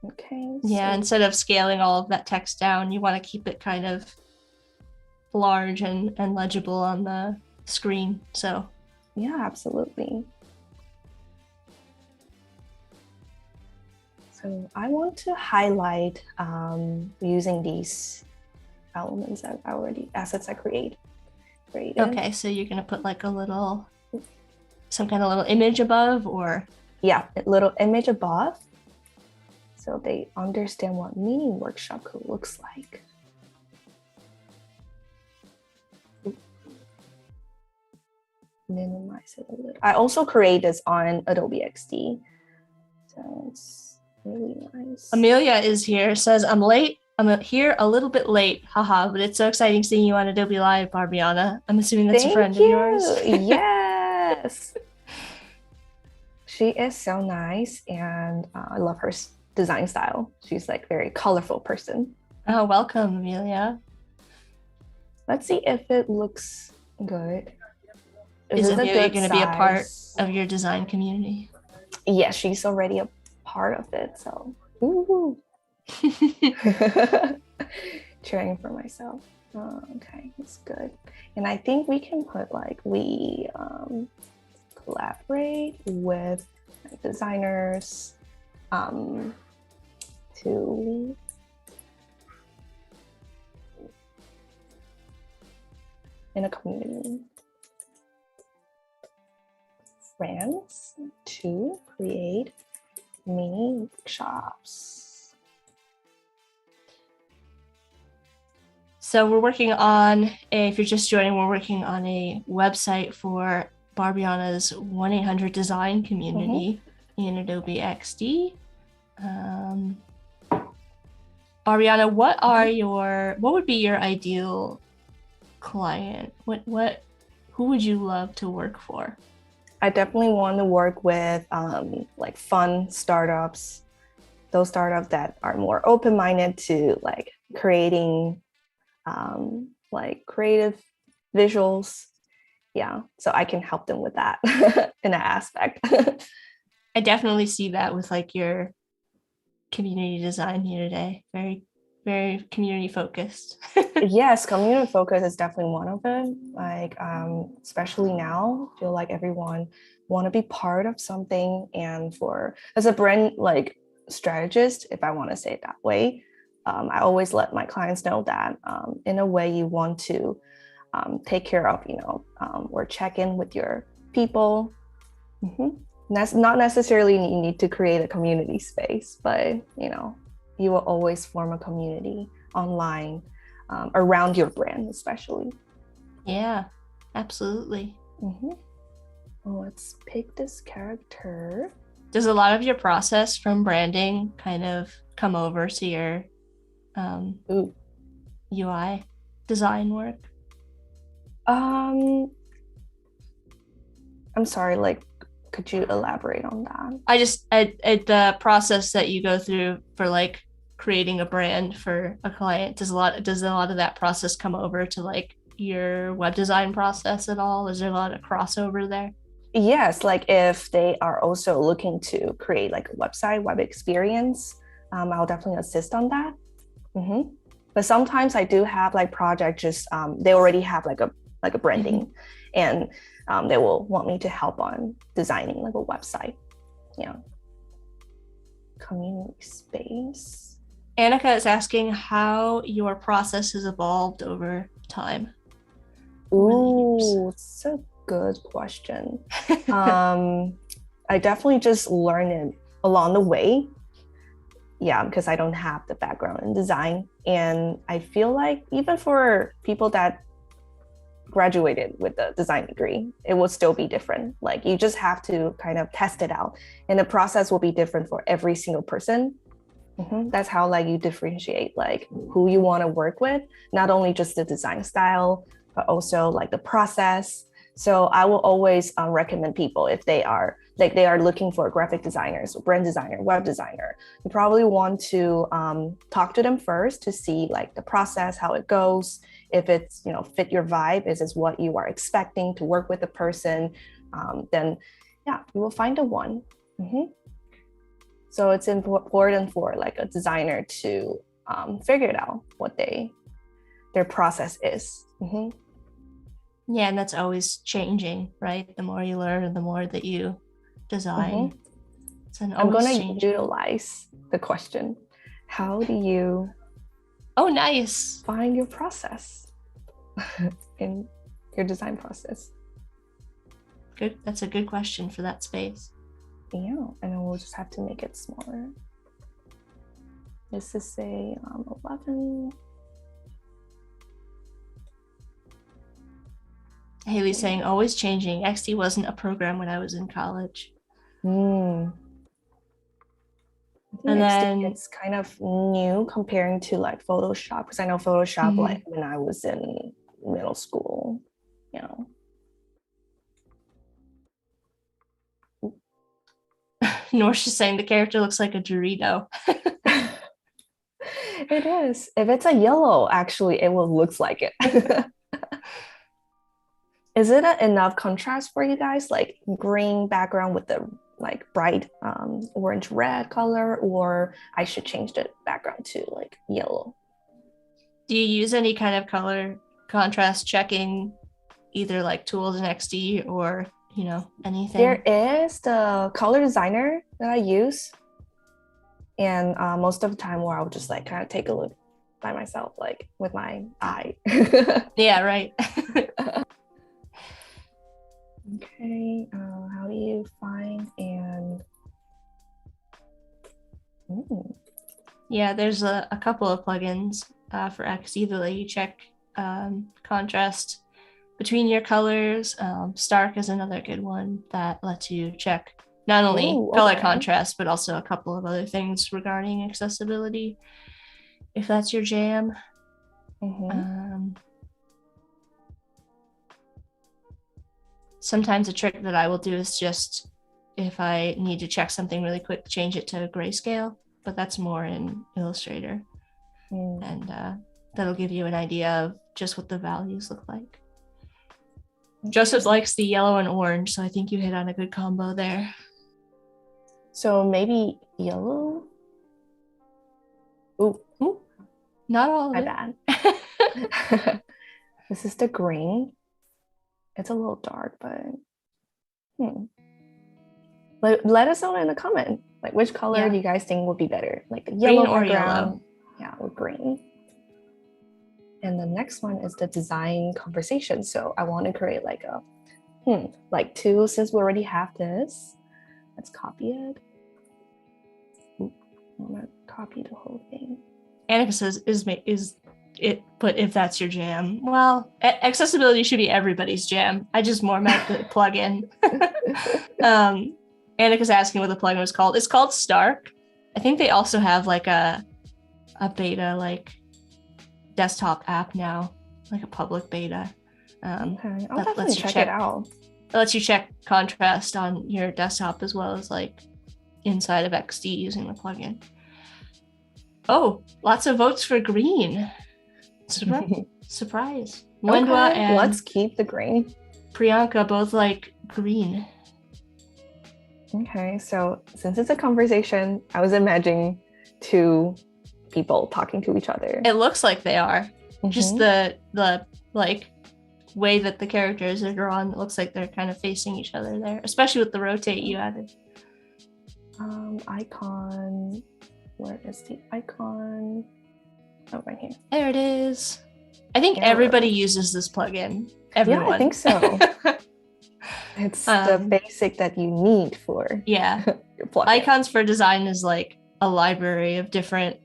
Okay. Yeah, instead of scaling all of that text down, you want to keep it kind of large and legible on the screen. So yeah, absolutely. So I want to highlight using these elements that assets I created. Okay, so you're gonna put like some kind of little image above, or? Yeah, a little image above, so they understand what mini workshop code looks like. Minimize it a little. I also create this on Adobe Xd, so it's really nice. Amelia is here, says, I'm late. I'm here a little bit late, haha, but it's so exciting seeing you on Adobe Live, Barbiana. I'm assuming that's a friend of yours. Yes. She is so nice, and I love her design style. She's like very colorful person. Oh, welcome, Amelia. Let's see if it looks good. Is Amelia going to be a part of your design community? Yes, she's already a part of it, so ooh. Cheering for myself. Okay, that's good. And I think we can put like we collaborate with designers to in a community. Friends to create mini workshops. So we're working on, if you're just joining, we're working on a website for Barbiana's 1-800 design community in Adobe Xd. Barbiana, what would be your ideal client? Who would you love to work for? I definitely want to work with like fun startups, those startups that are more open-minded to like creating like creative visuals. Yeah, so I can help them with that in that aspect. I definitely see that with like your community design here today. Very, very community focused. Yes, community focus is definitely one of them. Like, especially now, I feel like everyone want to be part of something. And as a brand like strategist, if I want to say it that way, I always let my clients know that in a way you want to take care of, or check in with your people. not necessarily you need to create a community space, but you will always form a community online around your brand, especially. Yeah, absolutely. Mm-hmm. Well, let's pick this character. Does a lot of your process from branding kind of come over to your UI design work? I'm sorry, like, could you elaborate on that? The process that you go through for like creating a brand for a client, does a lot of that process come over to like your web design process at all? Is there a lot of crossover there? Yes, like if they are also looking to create like a website, web experience, I'll definitely assist on that. Mm-hmm. But sometimes I do have like projects just they already have like a branding, and they will want me to help on designing like a website. Yeah. Community space. Annika is asking how your process has evolved over time. Ooh, it's a good question. I definitely just learned it along the way. Yeah, because I don't have the background in design. And I feel like even for people that graduated with a design degree, it will still be different. Like you just have to kind of test it out. And the process will be different for every single person. That's how like you differentiate like who you want to work with, not only just the design style, but also like the process. So I will always recommend people if they are looking for graphic designers, brand designer, web designer. You probably want to talk to them first to see like the process, how it goes, if it's fit your vibe, is this what you are expecting to work with the person, then yeah, you will find the one. So it's important for like a designer to figure it out what their process is. Yeah, and that's always changing, right? The more you learn and the more that you design. I'm going to utilize the question. How do you nice find your process in your design process? Good. That's a good question for that space. Yeah, and then we'll just have to make it smaller. This is say 11. Haley's saying always changing. Xd wasn't a program when I was in college. And then it's kind of new comparing to like Photoshop, because I know Photoshop like when I was in middle school, Nor's just saying the character looks like a Dorito. It is. If it's a yellow, actually, it will look like it. Is it enough contrast for you guys? Like green background with the like bright orange red color, or I should change the background to like yellow? Do you use any kind of color contrast checking, either like tools in XD or anything? There is the color designer that I use, and most of the time where I'll just like kind of take a look by myself, like with my eye. Yeah, right. Okay, how do you find and yeah, there's a couple of plugins for XD that let you check contrast between your colors. Stark is another good one that lets you check not only color contrast, but also a couple of other things regarding accessibility, if that's your jam. Sometimes a trick that I will do is just, if I need to check something really quick, change it to grayscale, but that's more in Illustrator. And that'll give you an idea of just what the values look like. Joseph likes the yellow and orange, so I think you hit on a good combo there. So maybe yellow? Ooh. Not all of it. My bad. This is the green. It's a little dark, but let us know in the comment, like which color do you guys think would be better, like the yellow or yellow? Yeah, or green. And the next one is the design conversation. So I want to create like a like two, since we already have this. Let's copy it. Oop, I'm gonna copy the whole thing. Annika says, is it, but if that's your jam, well, accessibility should be everybody's jam. I just more meant the plugin. Annika's asking what the plugin was called. It's called Stark. I think they also have like a beta, like desktop app now, like a public beta. Okay, I'll definitely check it out. It lets you check contrast on your desktop as well as like inside of XD using the plugin. Oh, lots of votes for green. Surprise. Wendwa and let's keep the green. Priyanka both like green. Okay, so since it's a conversation, I was imagining two people talking to each other. It looks like they are. Just the like way that the characters are drawn, it looks like they're kind of facing each other there, especially with the rotate you added. Icon. Where is the icon? Oh, right here. There it is. I think everybody uses this plugin. Everyone. Yeah, I think so. It's the basic that you need for your plugin. Icons for Design is like a library of different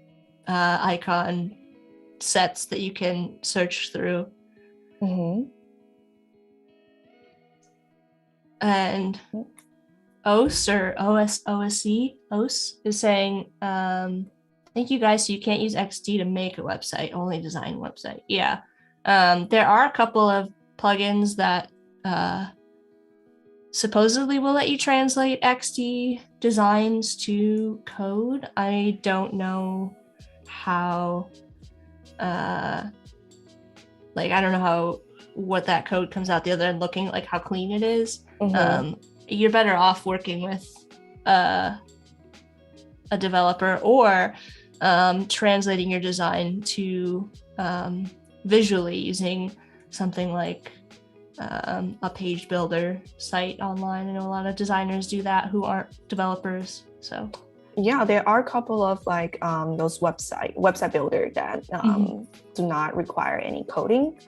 icon sets that you can search through. And OS or OS is saying, thank you guys, so you can't use XD to make a website, only design website. Yeah. There are a couple of plugins that supposedly will let you translate XD designs to code. I don't know how, I don't know what that code comes out the other end looking like, how clean it is. You're better off working with a developer or translating your design to visually using something like a page builder site online. I know a lot of designers do that who aren't developers. So yeah, there are a couple of like those website builder that do not require any coding.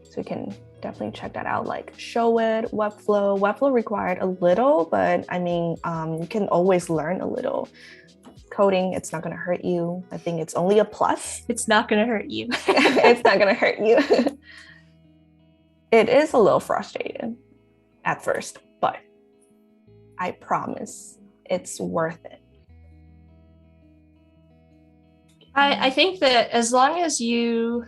So you can definitely check that out, like Showit, Webflow. Webflow required a little, but I mean, you can always learn a little. Coding, it's not going to hurt you. I think it's only a plus. It's not going to hurt you. It's not going to hurt you. It is a little frustrating at first, but I promise it's worth it. I think that as long as you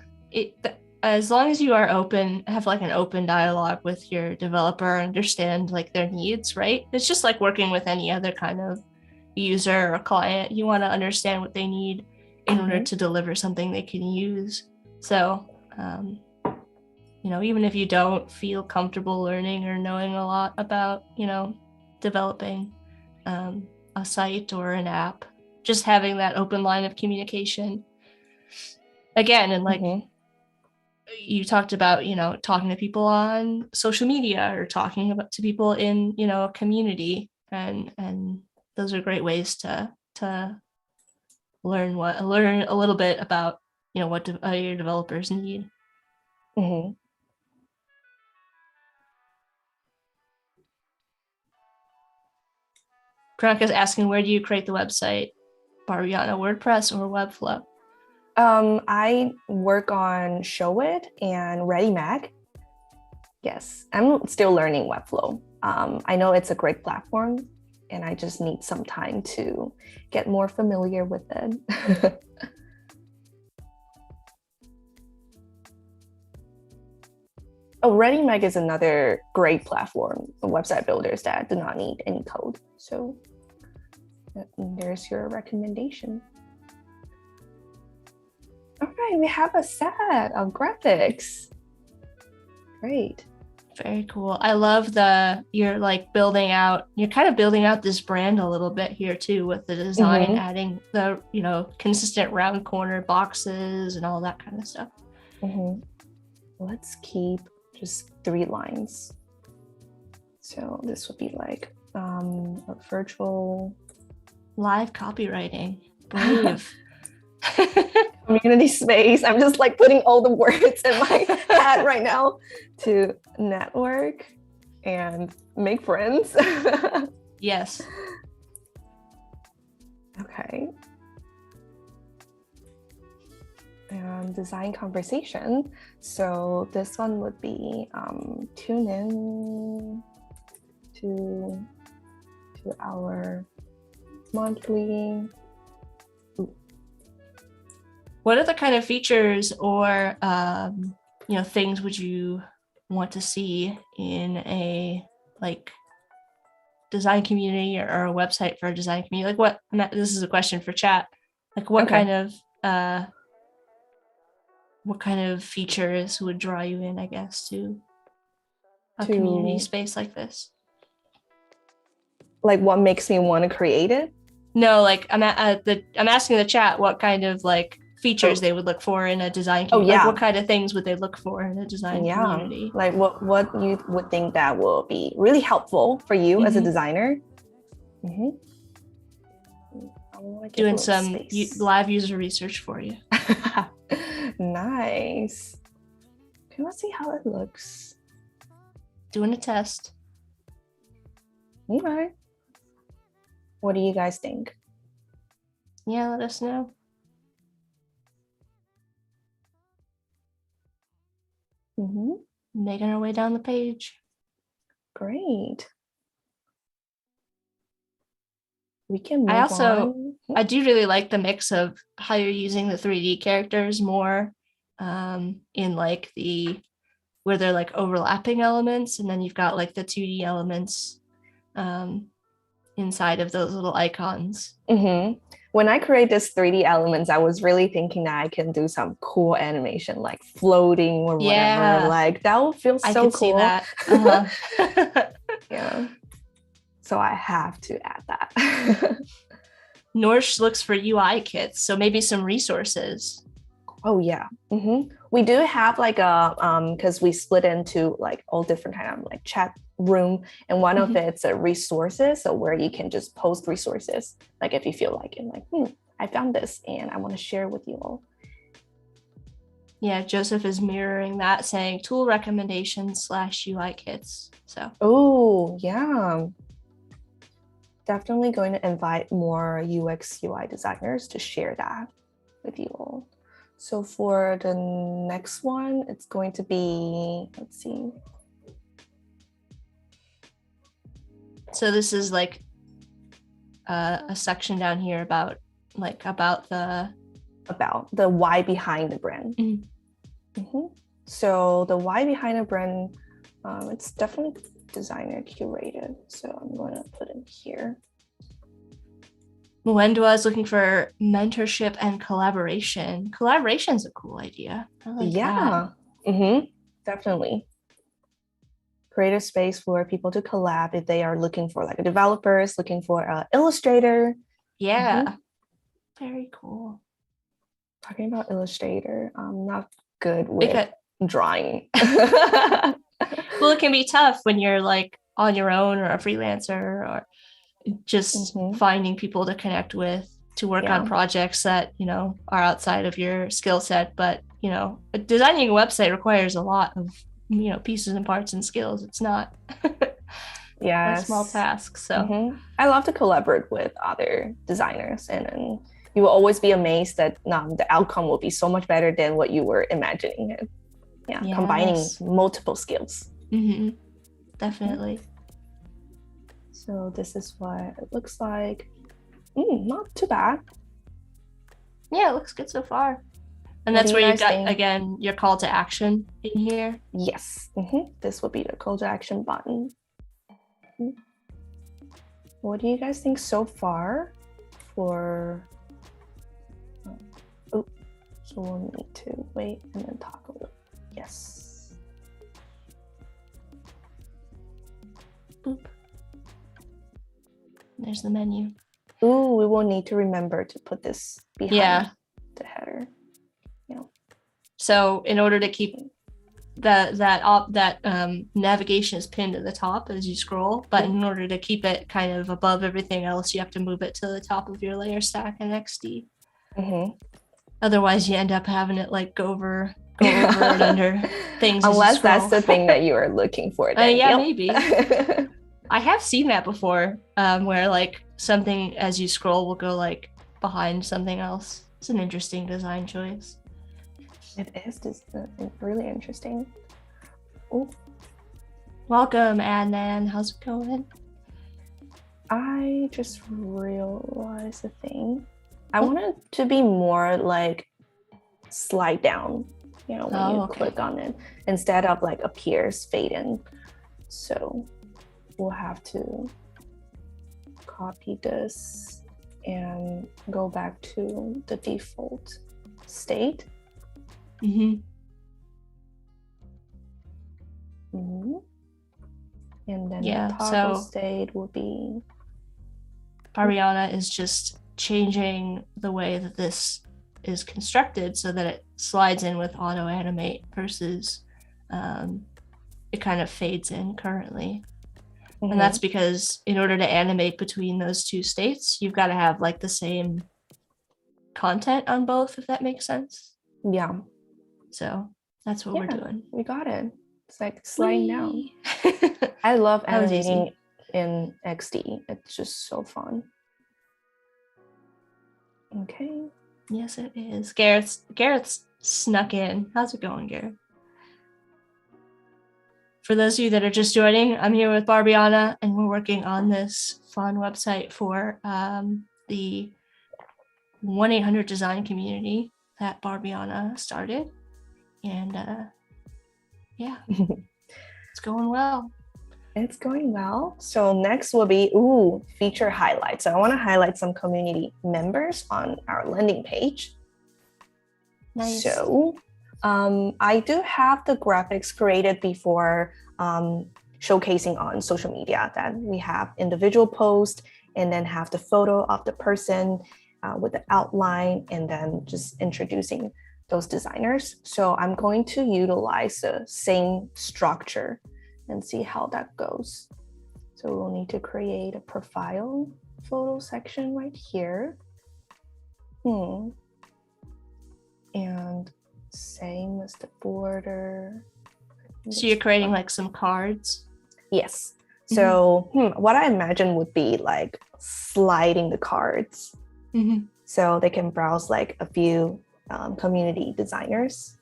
are open, have like an open dialogue with your developer, understand like their needs, right? It's just like working with any other kind of user or client. You want to understand what they need in order to deliver something they can use. So, even if you don't feel comfortable learning or knowing a lot about, developing a site or an app, just having that open line of communication. Again, and like you talked about, talking to people on social media or talking to people in, a community, and those are great ways to learn a little bit about, what your developers need. Priyanka's asking, where do you create the website, Barbiana? WordPress or Webflow? I work on Showit and ReadyMag. Yes, I'm still learning Webflow. I know it's a great platform, and I just need some time to get more familiar with it. Oh, ReadyMag is another great platform for website builders that do not need any code. So there's your recommendation. All right, we have a set of graphics. Great. Very cool. I love you're kind of building out this brand a little bit here too with the design, adding the, consistent round corner boxes and all that kind of stuff. Let's keep just 3 lines. So this would be like a virtual live copywriting. Brave. Community space. I'm just like putting all the words in my head right now to network and make friends. Yes. Okay. And design conversation. So this one would be tune in to our monthly. What other kind of features or things would you want to see in a like design community or a website for a design community? Like this is a question for chat. Like what kind of features would draw you in, I guess, to a community space like this? Like what makes me want to create it? No, like I'm asking the chat what kind of like features they would look for in a design community. Like what kind of things would they look for in a design community? Like what you would think that will be really helpful for you as a designer. Doing some live user research for you. Nice. Okay, let's see how it looks. Doing a test. Okay. What do you guys think? Yeah, let us know. Making our way down the page. Great. We can move on. I do really like the mix of how you're using the 3D characters more in like where they're like overlapping elements, and then you've got like the 2D elements inside of those little icons. When I create this 3D elements, I was really thinking that I can do some cool animation like floating or whatever. Like that would feel so cool. I could see that. Yeah. So I have to add that. Norsh looks for UI kits, so maybe some resources. Oh yeah. We do have like because we split into like all different kind of like chat room, and one of it's a resources, so where you can just post resources like if you feel like it, like I found this and I want to share with you all. Yeah, Joseph is mirroring that, saying tool recommendations / UI kits. So yeah, definitely going to invite more UX UI designers to share that with you all. So for the next one, it's going to be, let's see. So this is like a section down here about the why behind the brand. So the why behind the brand, it's definitely designer curated. So I'm going to put it here. Mwendwa is looking for mentorship and collaboration. Collaboration is a cool idea. I like that. Definitely. Create a space for people to collab if they are looking for like a developers, looking for an illustrator. Yeah. Very cool. Talking about Illustrator, I'm not good with drawing. Well, it can be tough when you're like on your own or a freelancer or just finding people to connect with to work on projects that, are outside of your skill set. But, designing a website requires a lot of, pieces and parts and skills. It's not a small task. So I love to collaborate with other designers, and then you will always be amazed that the outcome will be so much better than what you were imagining. Combining multiple skills. Definitely. So this is what it looks like. Not too bad. Yeah, it looks good so far. And that's where you've got, again, your call to action in here. Yes. This will be the call to action button. What do you guys think so far for... so we'll need to wait and then talk a little. Yes. Boop. There's the menu. Ooh, we will need to remember to put this behind the header. So in order to keep that navigation is pinned at the top as you scroll, but in order to keep it kind of above everything else, you have to move it to the top of your layer stack in Xd. Otherwise, you end up having it like go over and under things. Unless that's the thing that you are looking for. Maybe. I have seen that before, where like something as you scroll will go like behind something else. It's an interesting design choice. It is just really interesting. Oh, Welcome, Adnan. How's it going? I just realized a thing. I want it to be more like slide down, when you click on it, instead of like appears fade in. So we'll have to copy this and go back to the default state. And then the toggle state will be... Barbiana is just changing the way that this is constructed so that it slides in with auto animate versus it kind of fades in currently. And that's because in order to animate between those two states, you've got to have like the same content on both, if that makes sense. Yeah. So that's what we're doing. We got it. It's like sliding down. I love animating in Xd. It's just so fun. Okay. Yes, it is. Garrett's snuck in. How's it going, Garrett? For those of you that are just joining, I'm here with Barbiana, and we're working on this fun website for the 1-800-Design community that Barbiana started. And it's going well. It's going well. So next will be feature highlights. So I want to highlight some community members on our landing page. Nice. So I do have the graphics created before showcasing on social media, that we have individual posts and then have the photo of the person with the outline and then just introducing those designers. So I'm going to utilize the same structure and see how that goes. So we'll need to create a profile photo section right here. And same as the border. So you're creating like some cards? Yes. So what I imagine would be like sliding the cards. So they can browse like a few community designers.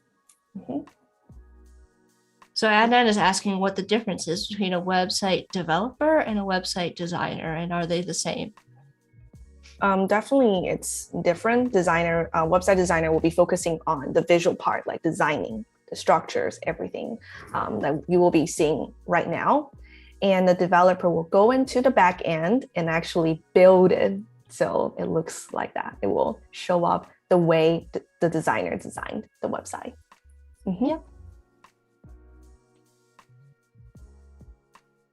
So Adnan is asking what the difference is between a website developer and a website designer, and are they the same? Definitely it's different. Website designer will be focusing on the visual part, like designing the structures, everything that you will be seeing right now. And the developer will go into the back end and actually build it so it looks like that. It will show up the way the designer designed the website. Yep.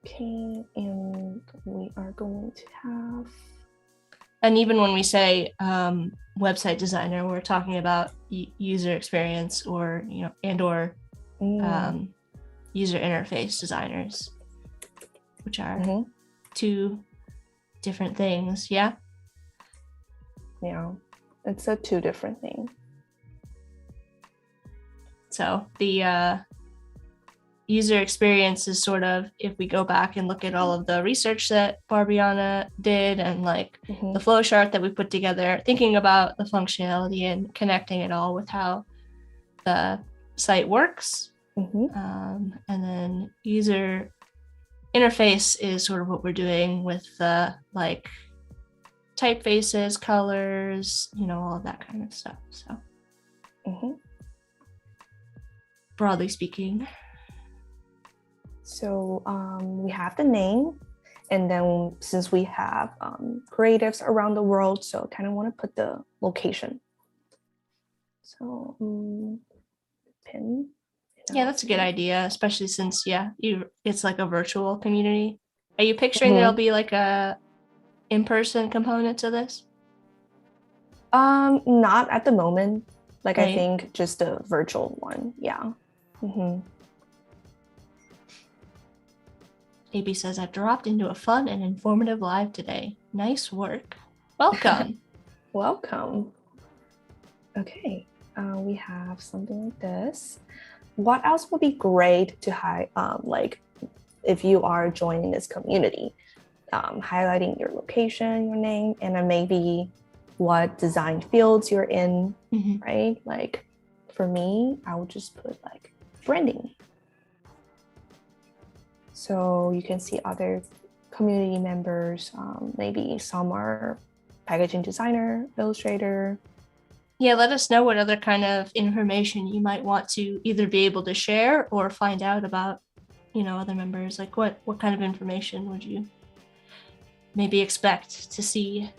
Okay, and we are going to have... And even when we say website designer, we're talking about user experience or user interface designers, which are two different things. Yeah, it's a two different thing. So the user experience is sort of, if we go back and look at all of the research that Barbiana did and like the flow chart that we put together, thinking about the functionality and connecting it all with how the site works. And then user interface is sort of what we're doing with the like typefaces, colors, all of that kind of stuff. So broadly speaking. So we have the name, and then since we have creatives around the world, so I kind of want to put the location. So pin. Yeah, that's a good idea, especially since it's like a virtual community. Are you picturing there'll be like a in-person component to this? Not at the moment. Like Right. I think just a virtual one. Yeah. AB says, I've dropped into a fun and informative live today. Nice work. Welcome. Welcome. Okay, we have something like this. What else would be great to like if you are joining this community? Highlighting your location, your name, and then maybe what design fields you're in, Mhm. right? Like for me, I would just put like branding. So you can see other community members. Maybe some are packaging designer, illustrator. Yeah, let us know what other kind of information you might want to either be able to share or find out about, other members. Like what kind of information would you maybe expect to see?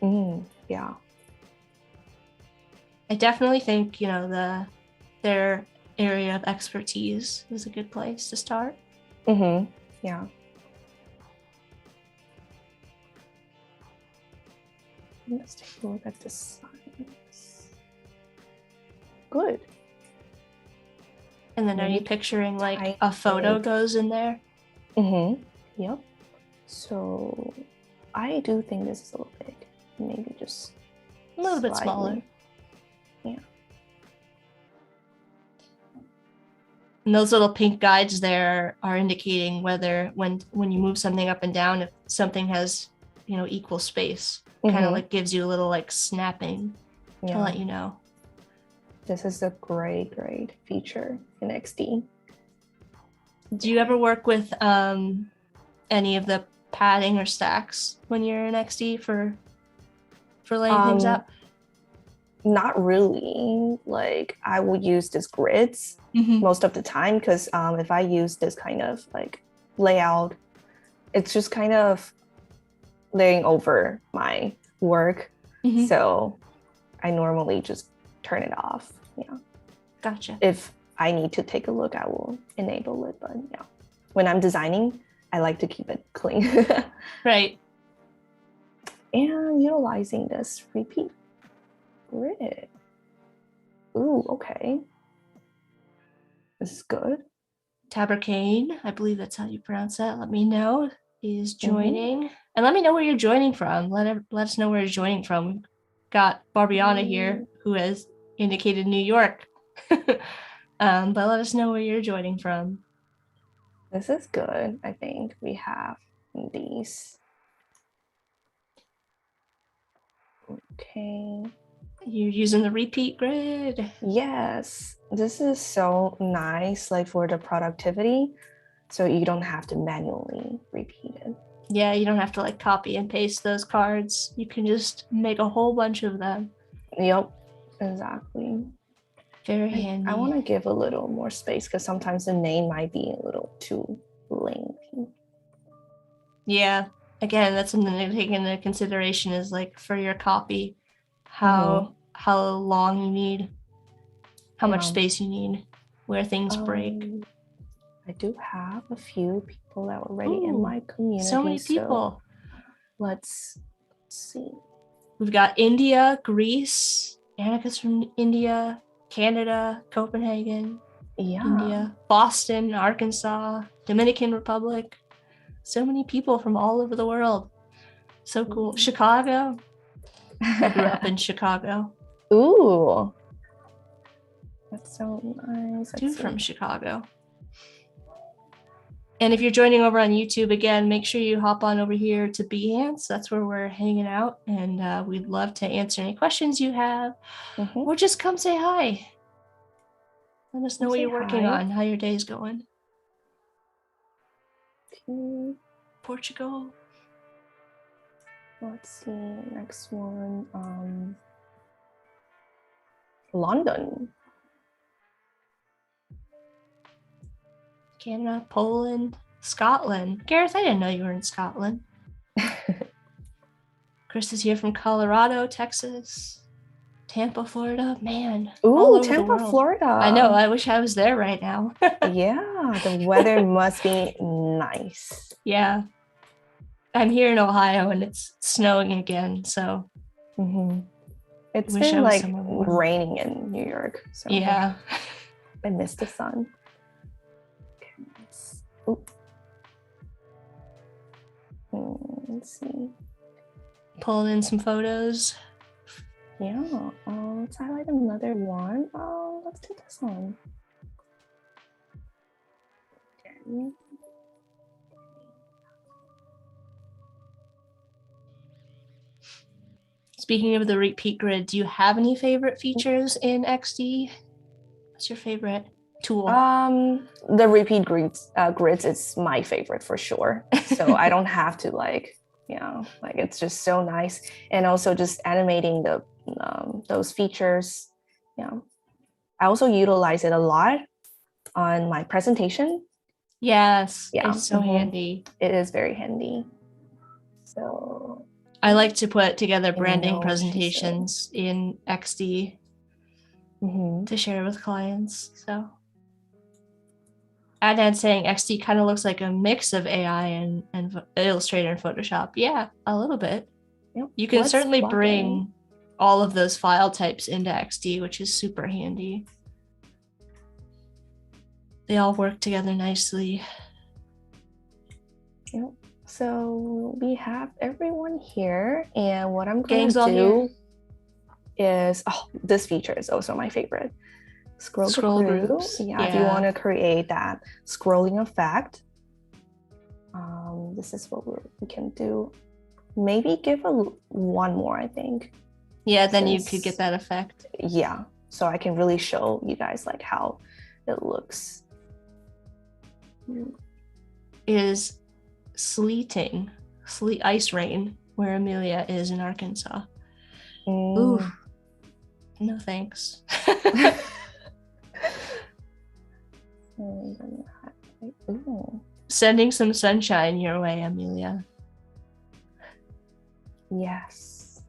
Yeah. I definitely think, their area of expertise is a good place to start. Yeah. Let's take a look at the signs. Good. And then are you picturing like a photo goes in there? Yep. So I do think this is a little big. Maybe just a little bit smaller. Yeah. And those little pink guides there are indicating whether when you move something up and down, if something has, equal space, kind of like gives you a little like snapping to let you know. This is a great feature in XD. Do you ever work with any of the padding or stacks when you're in XD for laying things out? Not really. Like I would use this grids most of the time because if I use this kind of like layout, it's just kind of laying over my work. So I normally just turn it off. Yeah. Gotcha. If I need to take a look, I will enable it. But yeah, when I'm designing, I like to keep it clean. Right. And utilizing this repeat grid. Ooh, okay. This is good. Tabercane, I believe that's how you pronounce that. Let me know, is joining. And let me know where you're joining from. Let us know where you're joining from. We've got Barbiana here who has indicated New York. But let us know where you're joining from. This is good. I think we have these. Okay. You're using the repeat grid. Yes, this is so nice, like for the productivity. So you don't have to manually repeat it. Yeah, you don't have to like copy and paste those cards. You can just make a whole bunch of them. Yep, exactly. Very handy. I want to give a little more space because sometimes the name might be a little too lengthy. Yeah, again, that's something to take into consideration is like for your copy, how long you need, how much space you need, where things break. I do have a few people that were already in my community. So many people. So let's see. We've got India, Greece, Annika's from India, Canada, Copenhagen, India, Boston, Arkansas, Dominican Republic. So many people from all over the world. So cool. Chicago. I grew up in Chicago. Ooh. That's so nice. Two from Chicago. And if you're joining over on YouTube, again, make sure you hop on over here to Behance. That's where we're hanging out. And we'd love to answer any questions you have. Or just come say hi. Let us know what you're working on, how your day's going. Portugal. Let's see. Next one. London. Canada, Poland, Scotland. Gareth, I didn't know you were in Scotland. Chris is here from Colorado, Texas, Tampa, Florida. Man, all over Tampa, the world. Florida. I know. I wish I was there right now. Yeah, the weather must be nice. Yeah. I'm here in Ohio and it's snowing again, so it's been like raining in New York, so yeah, I miss the sun. Let's see. Pulling in some photos. Yeah. Let's highlight another one. Let's do this one. Okay. Speaking of the repeat grid, do you have any favorite features in XD? What's your favorite tool? The repeat grids is my favorite for sure. So I don't have to like it's just so nice, and also just animating the those features. I also utilize it a lot on my presentation. Yes, it's so handy. It is very handy. So I like to put together branding presentations in XD to share with clients. So Adnan saying XD kind of looks like a mix of AI and Illustrator and Photoshop. Yeah, a little bit. Yep. You can certainly bring all of those file types into XD, which is super handy. They all work together nicely. Yep. So we have everyone here, and what I'm going to do is, this feature is also my favorite. Scroll groups. Yeah, if you want to create that scrolling effect, this is what we can do. Maybe give one more, I think. Yeah, then you could get that effect. Yeah, so I can really show you guys like how it looks. It is sleeting, ice rain, where Amelia is in Arkansas. Ooh, no thanks. Sending some sunshine your way, Amelia. Yes.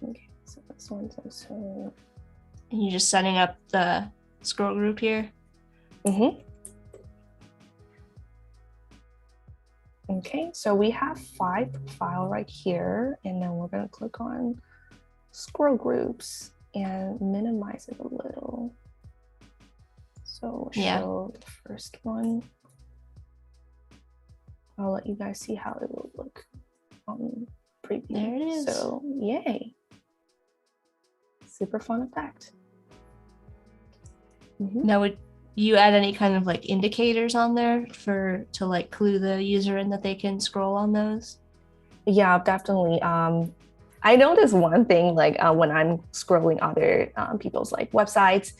Okay, so this one's also. And you're just setting up the scroll group here? Okay, so we have 5 file right here, and then we're going to click on scroll groups and minimize it a little. So show the first one. I'll let you guys see how it will look on preview. There it is. So yay. Super fun effect. Now, would you add any kind of like indicators on there to like clue the user in that they can scroll on those? Yeah, definitely. I noticed one thing, like when I'm scrolling other people's like websites,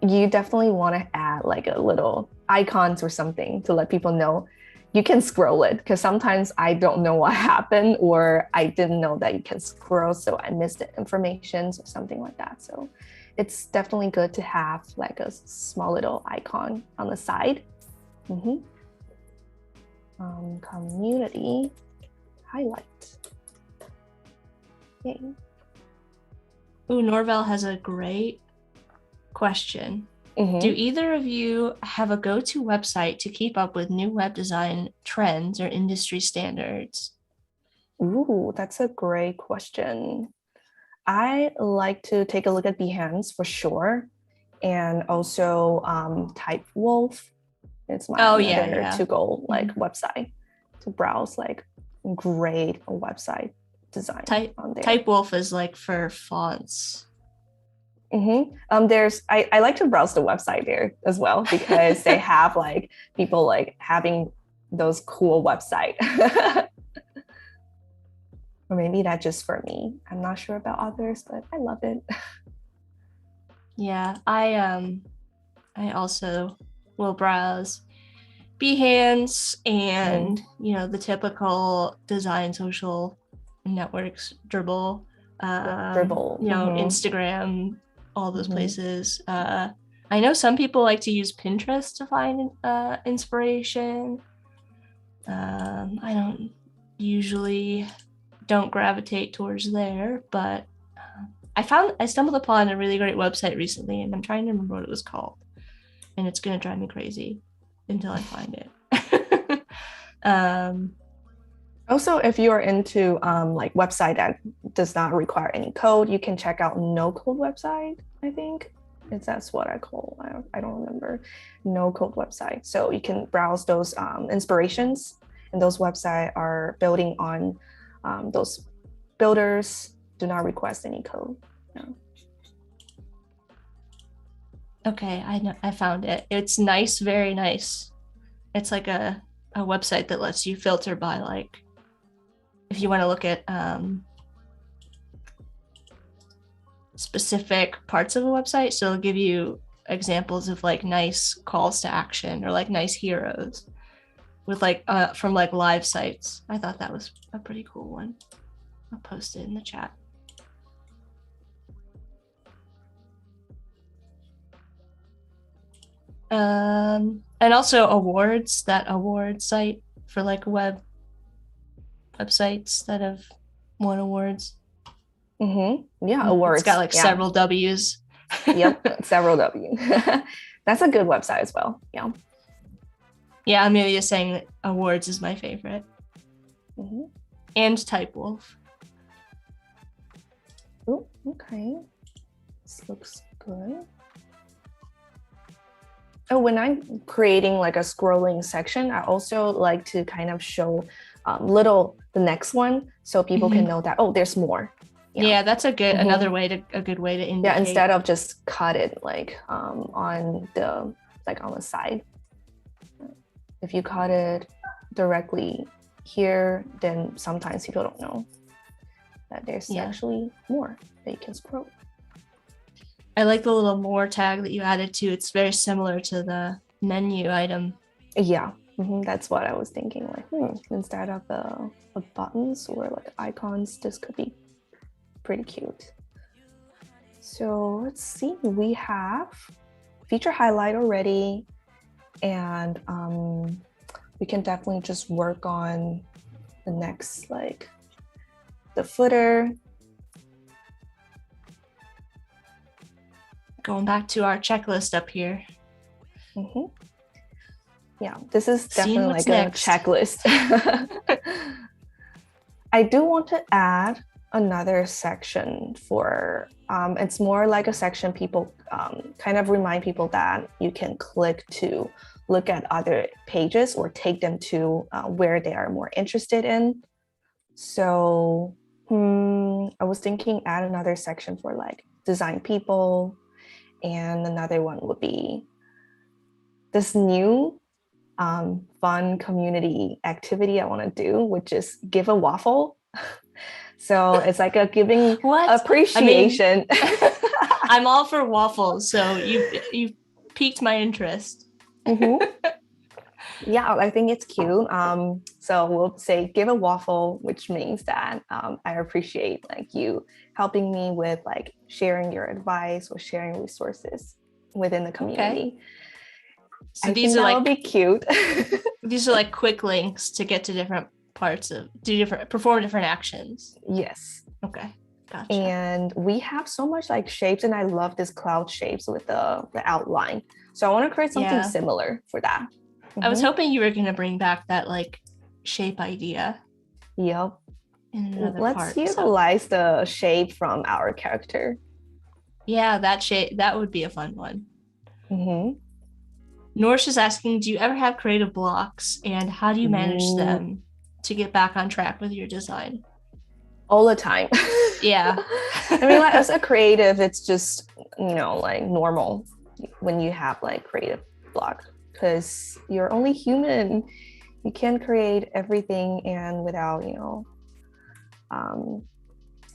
you definitely want to add like a little icons or something to let people know you can scroll it, because sometimes I don't know what happened, or I didn't know that you can scroll, so I missed the information or something like that. So it's definitely good to have like a small little icon on the side. Community highlight. Yay. Ooh, Norval has a great question. Do either of you have a go-to website to keep up with new web design trends or industry standards? Ooh, that's a great question. I like to take a look at Behance for sure, and also TypeWolf. It's my to-go like website to browse like great website design on there. TypeWolf is like for fonts. There's I like to browse the website there as well, because they have like people like having those cool website. Or maybe that's just for me. I'm not sure about others, but I love it. Yeah, I also will browse Behance and the typical design social networks, Dribble, Instagram, all those places. I know some people like to use Pinterest to find inspiration. I don't usually gravitate towards there, but I stumbled upon a really great website recently, and I'm trying to remember what it was called, and it's gonna drive me crazy until I find it. Also, if you're into like website that does not require any code, you can check out no code website. I think that's what I call. I don't remember. No code website. So you can browse those inspirations, and those websites are building on those builders do not request any code. No. Okay, I found it. It's nice, very nice. It's like a a website that lets you filter by like if you want to look at specific parts of a website. So it'll give you examples of like nice calls to action or like nice heroes with like from like live sites. I thought that was a pretty cool one. I'll post it in the chat. And also awards, that award site for like websites that have won awards. Yeah, awards. It's got like several W's. Yep, several W. That's a good website as well. Yeah. Yeah, I'm maybe just saying that awards is my favorite. And Typewolf. Oh, okay. This looks good. Oh, when I'm creating like a scrolling section, I also like to kind of show the next one so people can know that, oh, there's more. Yeah, that's a good another way to a good way to indicate. Yeah, instead of just cut it like on the side. If you cut it directly here, then sometimes people don't know that there's actually more that you can scroll. I like the little more tag that you added too. It's very similar to the menu item. Yeah, that's what I was thinking. Like, instead of buttons or like icons, this could be pretty cute. So let's see, we have feature highlight already, and we can definitely just work on the next, like the footer. Going back to our checklist up here. Yeah, this is definitely like next. A checklist. I do want to add another section for, it's more like a section people kind of remind people that you can click to look at other pages or take them to where they are more interested in. So I was thinking add another section for like design people, and another one would be this new fun community activity I want to do, which is give a waffle. So it's like a giving appreciation. I mean, I'm all for waffles, so you piqued my interest. Yeah, I think it's cute. So we'll say give a waffle, which means that I appreciate like you helping me with like sharing your advice or sharing resources within the community. So these are like be cute. These are like quick links to get to different parts of perform different actions. Yes. Okay. Gotcha. And we have so much like shapes, and I love this cloud shapes with the outline. So I want to create something similar for that. I was hoping you were going to bring back that like shape idea. Yep. Let's utilize the shape from our character. Yeah, that shape, that would be a fun one. Norsh is asking, do you ever have creative blocks, and how do you manage them to get back on track with your design? All the time. Yeah. I mean, like, as a creative, it's just, like normal when you have like creative block, because you're only human. You can't create everything and without,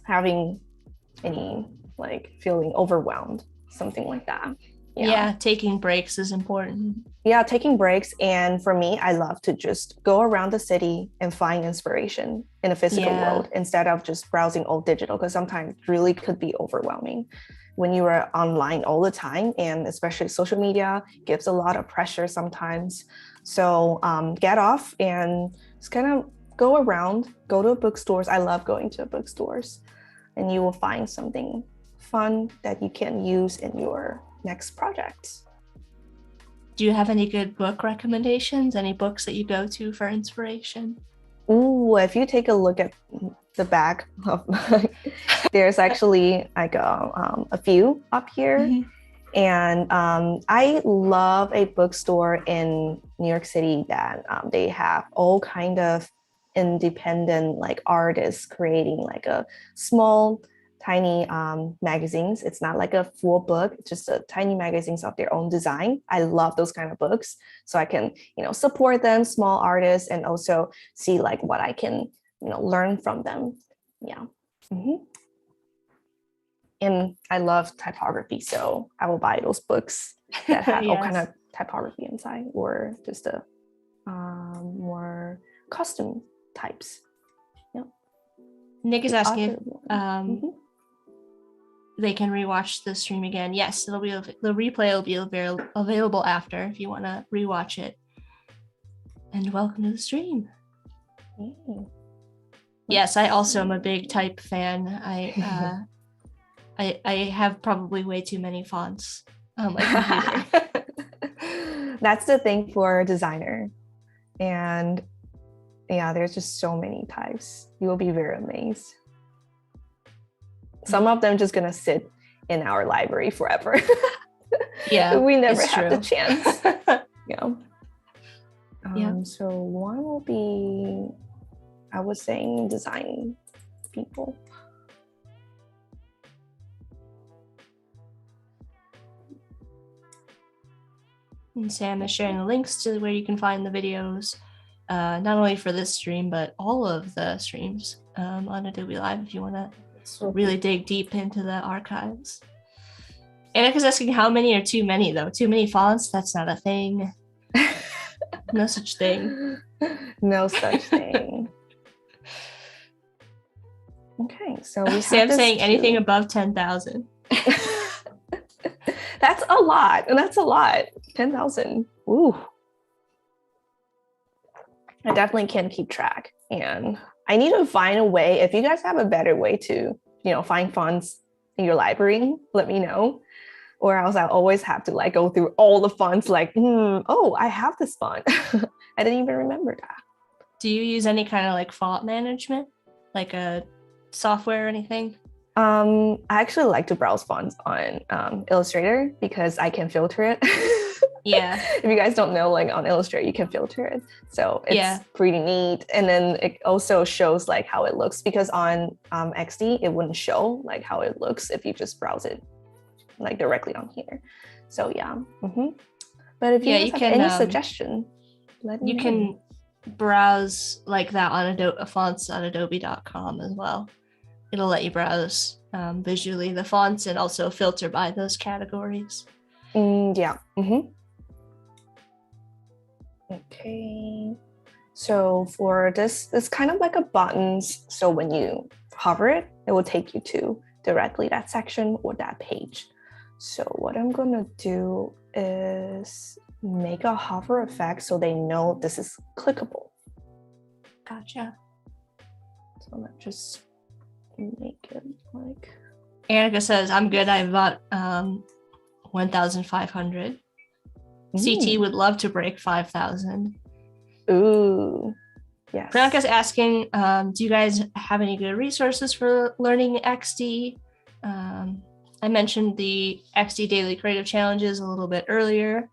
having any like feeling overwhelmed, something like that. Yeah, taking breaks is important. Yeah, taking breaks. And for me, I love to just go around the city and find inspiration in a physical world instead of just browsing all digital, because sometimes it really could be overwhelming when you are online all the time, and especially social media gives a lot of pressure sometimes. So get off and just kind of go around, go to bookstores. I love going to bookstores, and you will find something fun that you can use in your next project. Do you have any good book recommendations? Any books that you go to for inspiration? Ooh, if you take a look at the back of there's actually like a few up here. And I love a bookstore in New York City that they have all kind of independent like artists creating like a small tiny magazines. It's not like a full book, it's just a tiny magazines of their own design. I love those kind of books. So I can, support them, small artists, and also see like what I can, learn from them. Yeah. And I love typography, so I will buy those books that have all kind of typography inside, or just a more custom types. Yeah. Nick is asking if they can rewatch the stream again. Yes, the replay will be available after if you want to rewatch it. And welcome to the stream. Yes, I also am a big type fan. I have probably way too many fonts on my computer. That's the thing for a designer. And yeah, there's just so many types. You will be very amazed. Some of them just gonna sit in our library forever. Yeah, we never have the chance. Yeah. So one will be, I was saying, design people. And Sam is sharing the links to where you can find the videos, not only for this stream, but all of the streams on Adobe Live if you want to really dig deep into the archives. Annika's asking how many are too many, though. Too many fonts? That's not a thing. No such thing. No such thing. Okay, so we have Sam's saying anything above 10,000. That's a lot. 10,000. Ooh. I definitely can keep track. And I need to find a way. If you guys have a better way to, find fonts in your library, let me know. Or else I'll always have to like go through all the fonts like, oh, I have this font. I didn't even remember that. Do you use any kind of like font management? Like a software or anything? I actually like to browse fonts on Illustrator because I can filter it. Yeah. If you guys don't know, like on Illustrator, you can filter it. So it's pretty neat. And then it also shows like how it looks, because on Xd, it wouldn't show like how it looks if you just browse it like directly on here. So yeah. But if you have any suggestion, let me know. You can browse like that on fonts on adobe.com as well. It'll let you browse visually the fonts and also filter by those categories. Yeah. Okay. So for this, it's kind of like a buttons. So when you hover it, it will take you to directly that section or that page. So what I'm gonna do is make a hover effect so they know this is clickable. Gotcha. So let's just make it like. Annika says, I'm good. I bought 1,500. CT would love to break 5,000. Ooh, yes. Priyanka's asking, do you guys have any good resources for learning XD? I mentioned the XD Daily Creative Challenges a little bit earlier.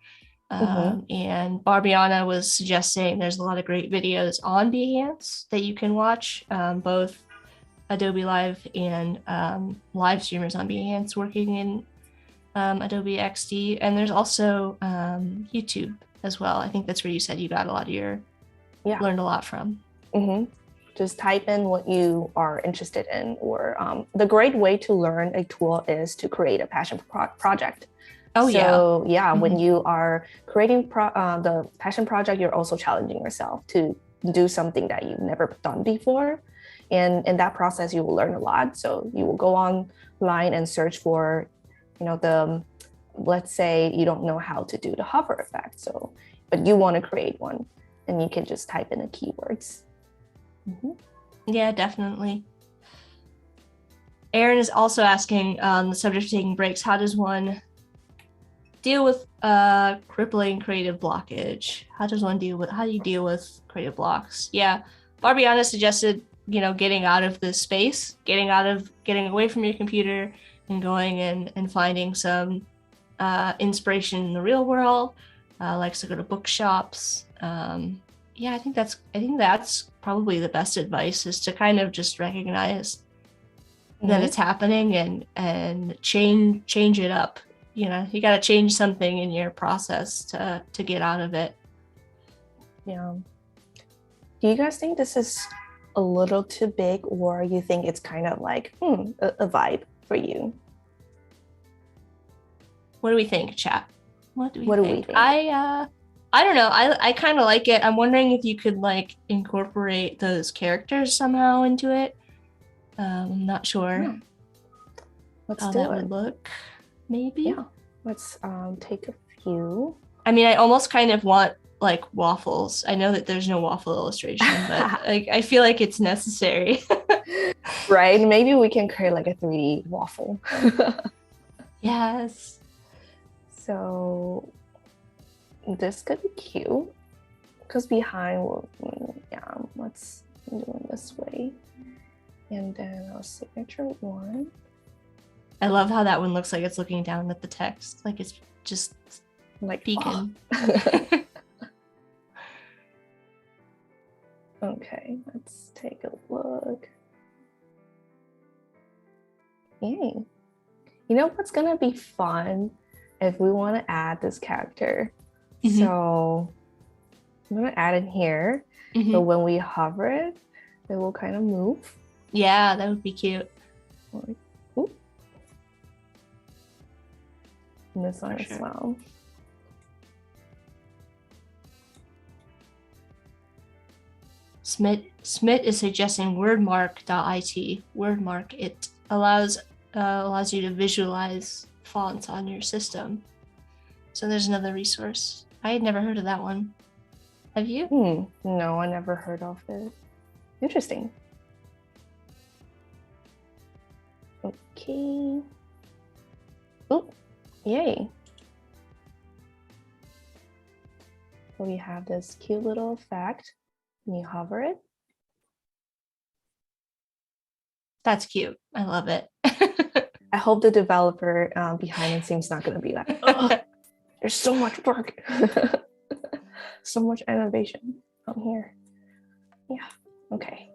And Barbiana was suggesting there's a lot of great videos on Behance that you can watch, both Adobe Live and live streamers on Behance working in Adobe Xd. And there's also YouTube as well. I think that's where you said you got a lot of learned a lot from. Just type in what you are interested in, or the great way to learn a tool is to create a passion project. When you are creating the passion project, you're also challenging yourself to do something that you've never done before. And in that process, you will learn a lot. So you will go online and search for, let's say you don't know how to do the hover effect. But you want to create one, and you can just type in the keywords. Yeah, definitely. Aaron is also asking on the subject of taking breaks, how does one deal with crippling creative blockage? How do you deal with creative blocks? Yeah, Barbiana suggested, getting out of this space, getting away from your computer and going and finding some inspiration in the real world. Likes to go to bookshops. I think that's probably the best advice, is to kind of just recognize that it's happening and change it up. You know, you got to change something in your process to get out of it. Yeah. Do you guys think this is a little too big, or you think it's kind of like a vibe for you? What do we think, chat? What do we think? We think? I don't know. I kind of like it. I'm wondering if you could like incorporate those characters somehow into it. I'm not sure how that would look. Maybe. Yeah. Let's take a few. I mean, I almost kind of want like waffles. I know that there's no waffle illustration, but like I feel like it's necessary. Right? Maybe we can create like a 3D waffle. Yes. So this could be cute because behind let's do it this way. And then our signature one. I love how that one looks like it's looking down at the text. Like it's just like peeking. Oh. Okay, let's take a look. Yay. You know what's gonna be fun if we want to add this character? Mm-hmm. So I'm gonna add it here, but when we hover it, it will kind of move. Yeah, that would be cute. Ooh. And this one as well. Smith is suggesting wordmark.it. Wordmark, it allows you to visualize fonts on your system. So there's another resource. I had never heard of that one. Have you? No, I never heard of it. Interesting. Okay. Oh, yay. So we have this cute little effect. When you hover it. That's cute. I love it. I hope the developer behind the scenes not going to be like, oh, there's so much work. So much innovation on here. Yeah. Okay.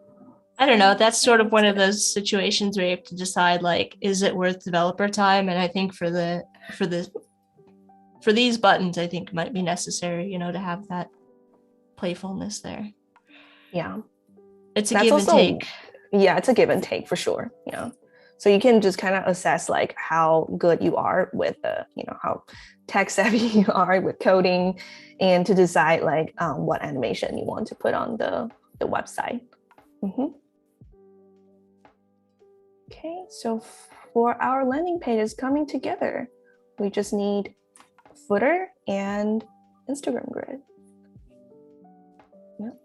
I don't know. That's sort of one of those situations where you have to decide, like, is it worth developer time? And I think for these buttons, I think it might be necessary, you know, to have that playfulness there. Yeah. It's a give and take. Yeah, it's a give and take for sure. Yeah. So you can just kind of assess like how good you are with how tech savvy you are with coding, and to decide like what animation you want to put on the website. Okay, so for our landing page is coming together, we just need footer and Instagram grid. Yep.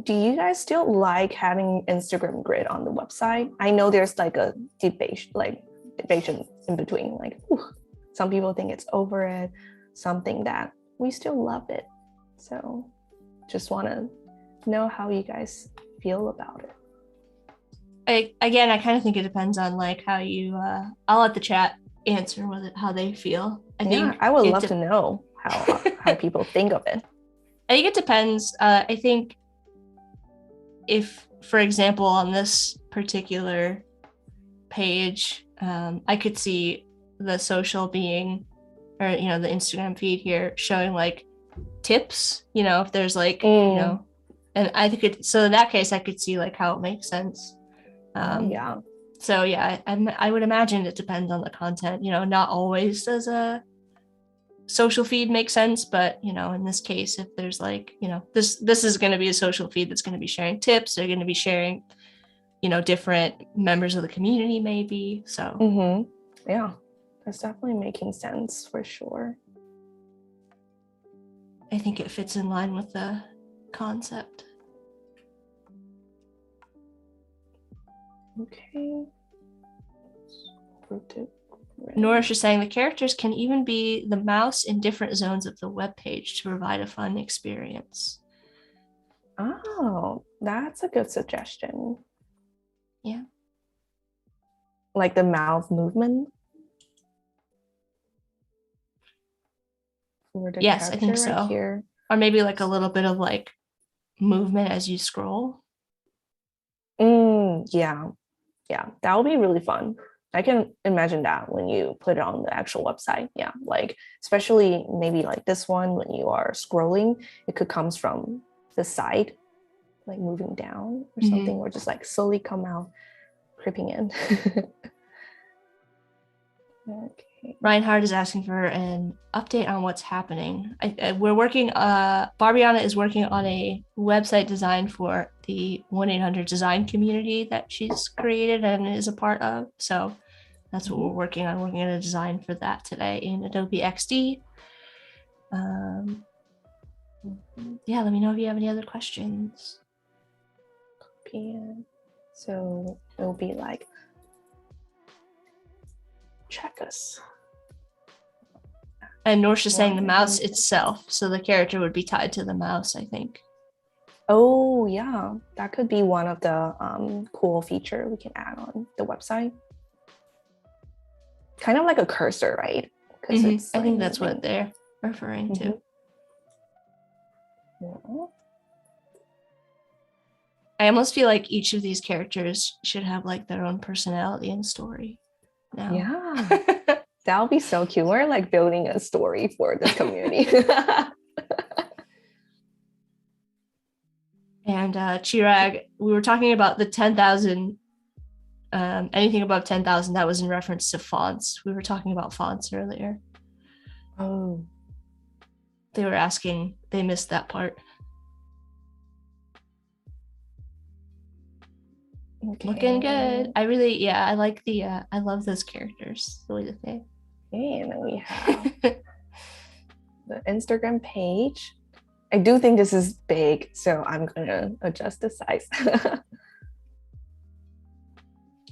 Do you guys still like having Instagram grid on the website? I know there's like a debate in between. Like, some people think it's over it, something that we still love it. So just want to know how you guys feel about it. I kind of think it depends on like how you. I'll let the chat answer how they feel. I would love to know how people think of it. I think it depends. I think if, for example, on this particular page, I could see the social being, or the Instagram feed here showing like tips. If there's like and I think so in that case I could see like how it makes sense. Yeah. So yeah, I would imagine it depends on the content. Not always does a social feed make sense, but in this case, if there's like this is going to be a social feed that's going to be sharing tips, they're going to be sharing different members of the community maybe. So yeah, that's definitely making sense for sure. I think it fits in line with the concept. Okay. Nourish is saying the characters can even be the mouse in different zones of the web page to provide a fun experience. Oh, that's a good suggestion. Yeah. Like the mouth movement? Yes, I think so. Here. Or maybe like a little bit of like movement as you scroll. Yeah. Yeah, that would be really fun. I can imagine that when you put it on the actual website. Yeah, like especially maybe like this one when you are scrolling, it could comes from the side, like moving down or something, or just like slowly come out, creeping in. Okay. Reinhard is asking for an update on what's happening. We're working, Barbiana is working on a website design for the 1-800 design community that she's created and is a part of. So that's what we're working on a design for that today in Adobe Xd. Yeah, let me know if you have any other questions. So it'll be like, check us. And Norsha's saying the mouse itself. So the character would be tied to the mouse, I think. Oh, yeah. That could be one of the cool feature we can add on the website. Kind of like a cursor, right? I think that's what they're referring to. Yeah. I almost feel like each of these characters should have like their own personality and story now. Yeah. That would be so cute. We're like building a story for this community. And Chirag, we were talking about the 10,000, anything above 10,000, that was in reference to fonts. We were talking about fonts earlier. Oh. They were asking, they missed that part. Okay. Looking good. I like the, I love those characters, really the thing. Okay, and then we have the Instagram page. I do think this is big, so I'm gonna adjust the size.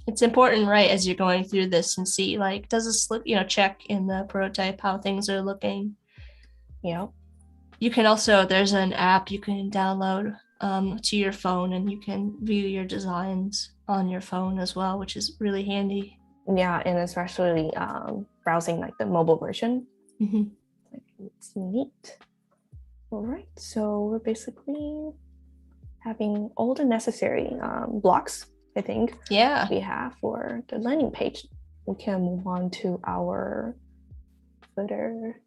It's important, right, as you're going through this and see, like, does this look, check in the prototype how things are looking. Yeah. You can also, there's an app you can download to your phone, and you can view your designs on your phone as well, which is really handy. Yeah, and especially browsing like the mobile version. It's neat. All right, so we're basically having all the necessary blocks, I think. Yeah. We have for the landing page. We can move on to our footer.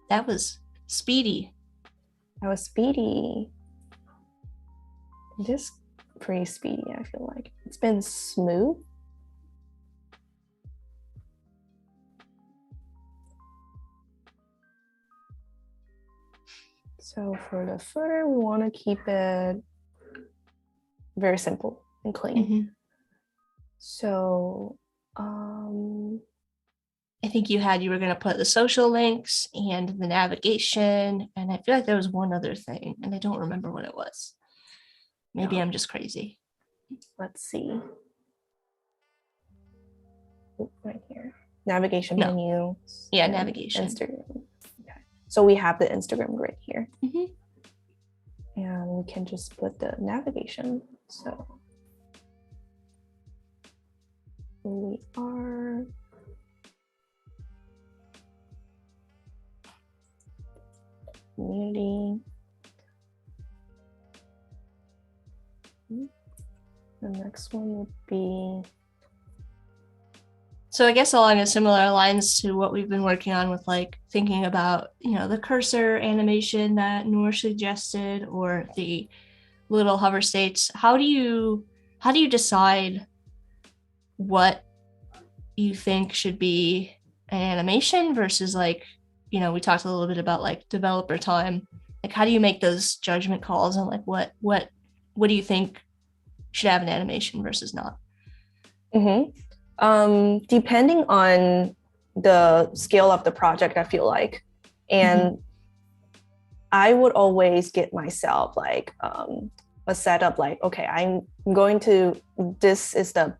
That was speedy. This pretty speedy, I feel like. It's been smooth. So for the footer, we want to keep it very simple and clean. So I think you were going to put the social links and the navigation, and I feel like there was one other thing, and I don't remember what it was. Maybe I'm just crazy. Let's see. Right here. Navigation menu. Yeah, navigation. Instagram. Okay. So we have the Instagram grid here. And we can just put the navigation. So we are community. The next one would be. So I guess along a similar lines to what we've been working on with like thinking about, the cursor animation that Noor suggested, or the little hover states. How do you decide what you think should be an animation versus like, we talked a little bit about like developer time. Like, how do you make those judgment calls on like what do you think should have an animation versus not? Depending on the scale of the project, I feel like, and I would always get myself like a setup, like, okay, I'm going to, this is the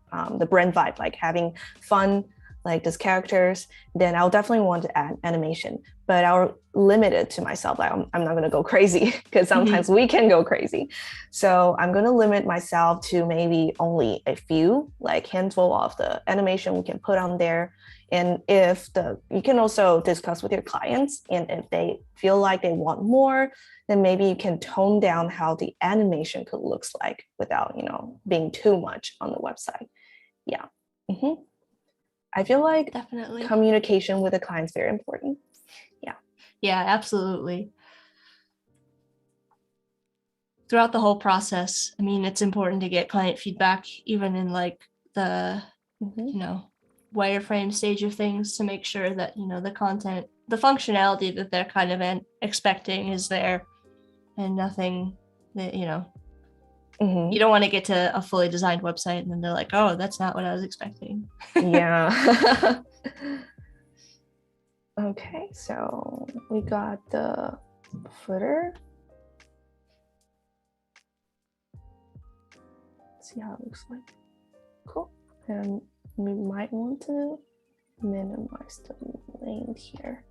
brand vibe, like having fun, like these characters, then I'll definitely want to add animation, but I'll limit it to myself. Like I'm not going to go crazy because sometimes we can go crazy. So I'm going to limit myself to maybe only a few, like handful of the animation we can put on there. And you can also discuss with your clients, and if they feel like they want more, then maybe you can tone down how the animation could looks like without, being too much on the website. Yeah. Mm-hmm. I feel like Definitely. communication with the client is very important. Yeah. Yeah, absolutely. Throughout the whole process, I mean, it's important to get client feedback, even in like the, wireframe stage of things, to make sure that, the content, the functionality that they're kind of expecting is there, and nothing that, you don't want to get to a fully designed website and then they're like, oh, that's not what I was expecting. Yeah. Okay, so we got the footer. Let's see how it looks like. Cool. And we might want to minimize the lane here.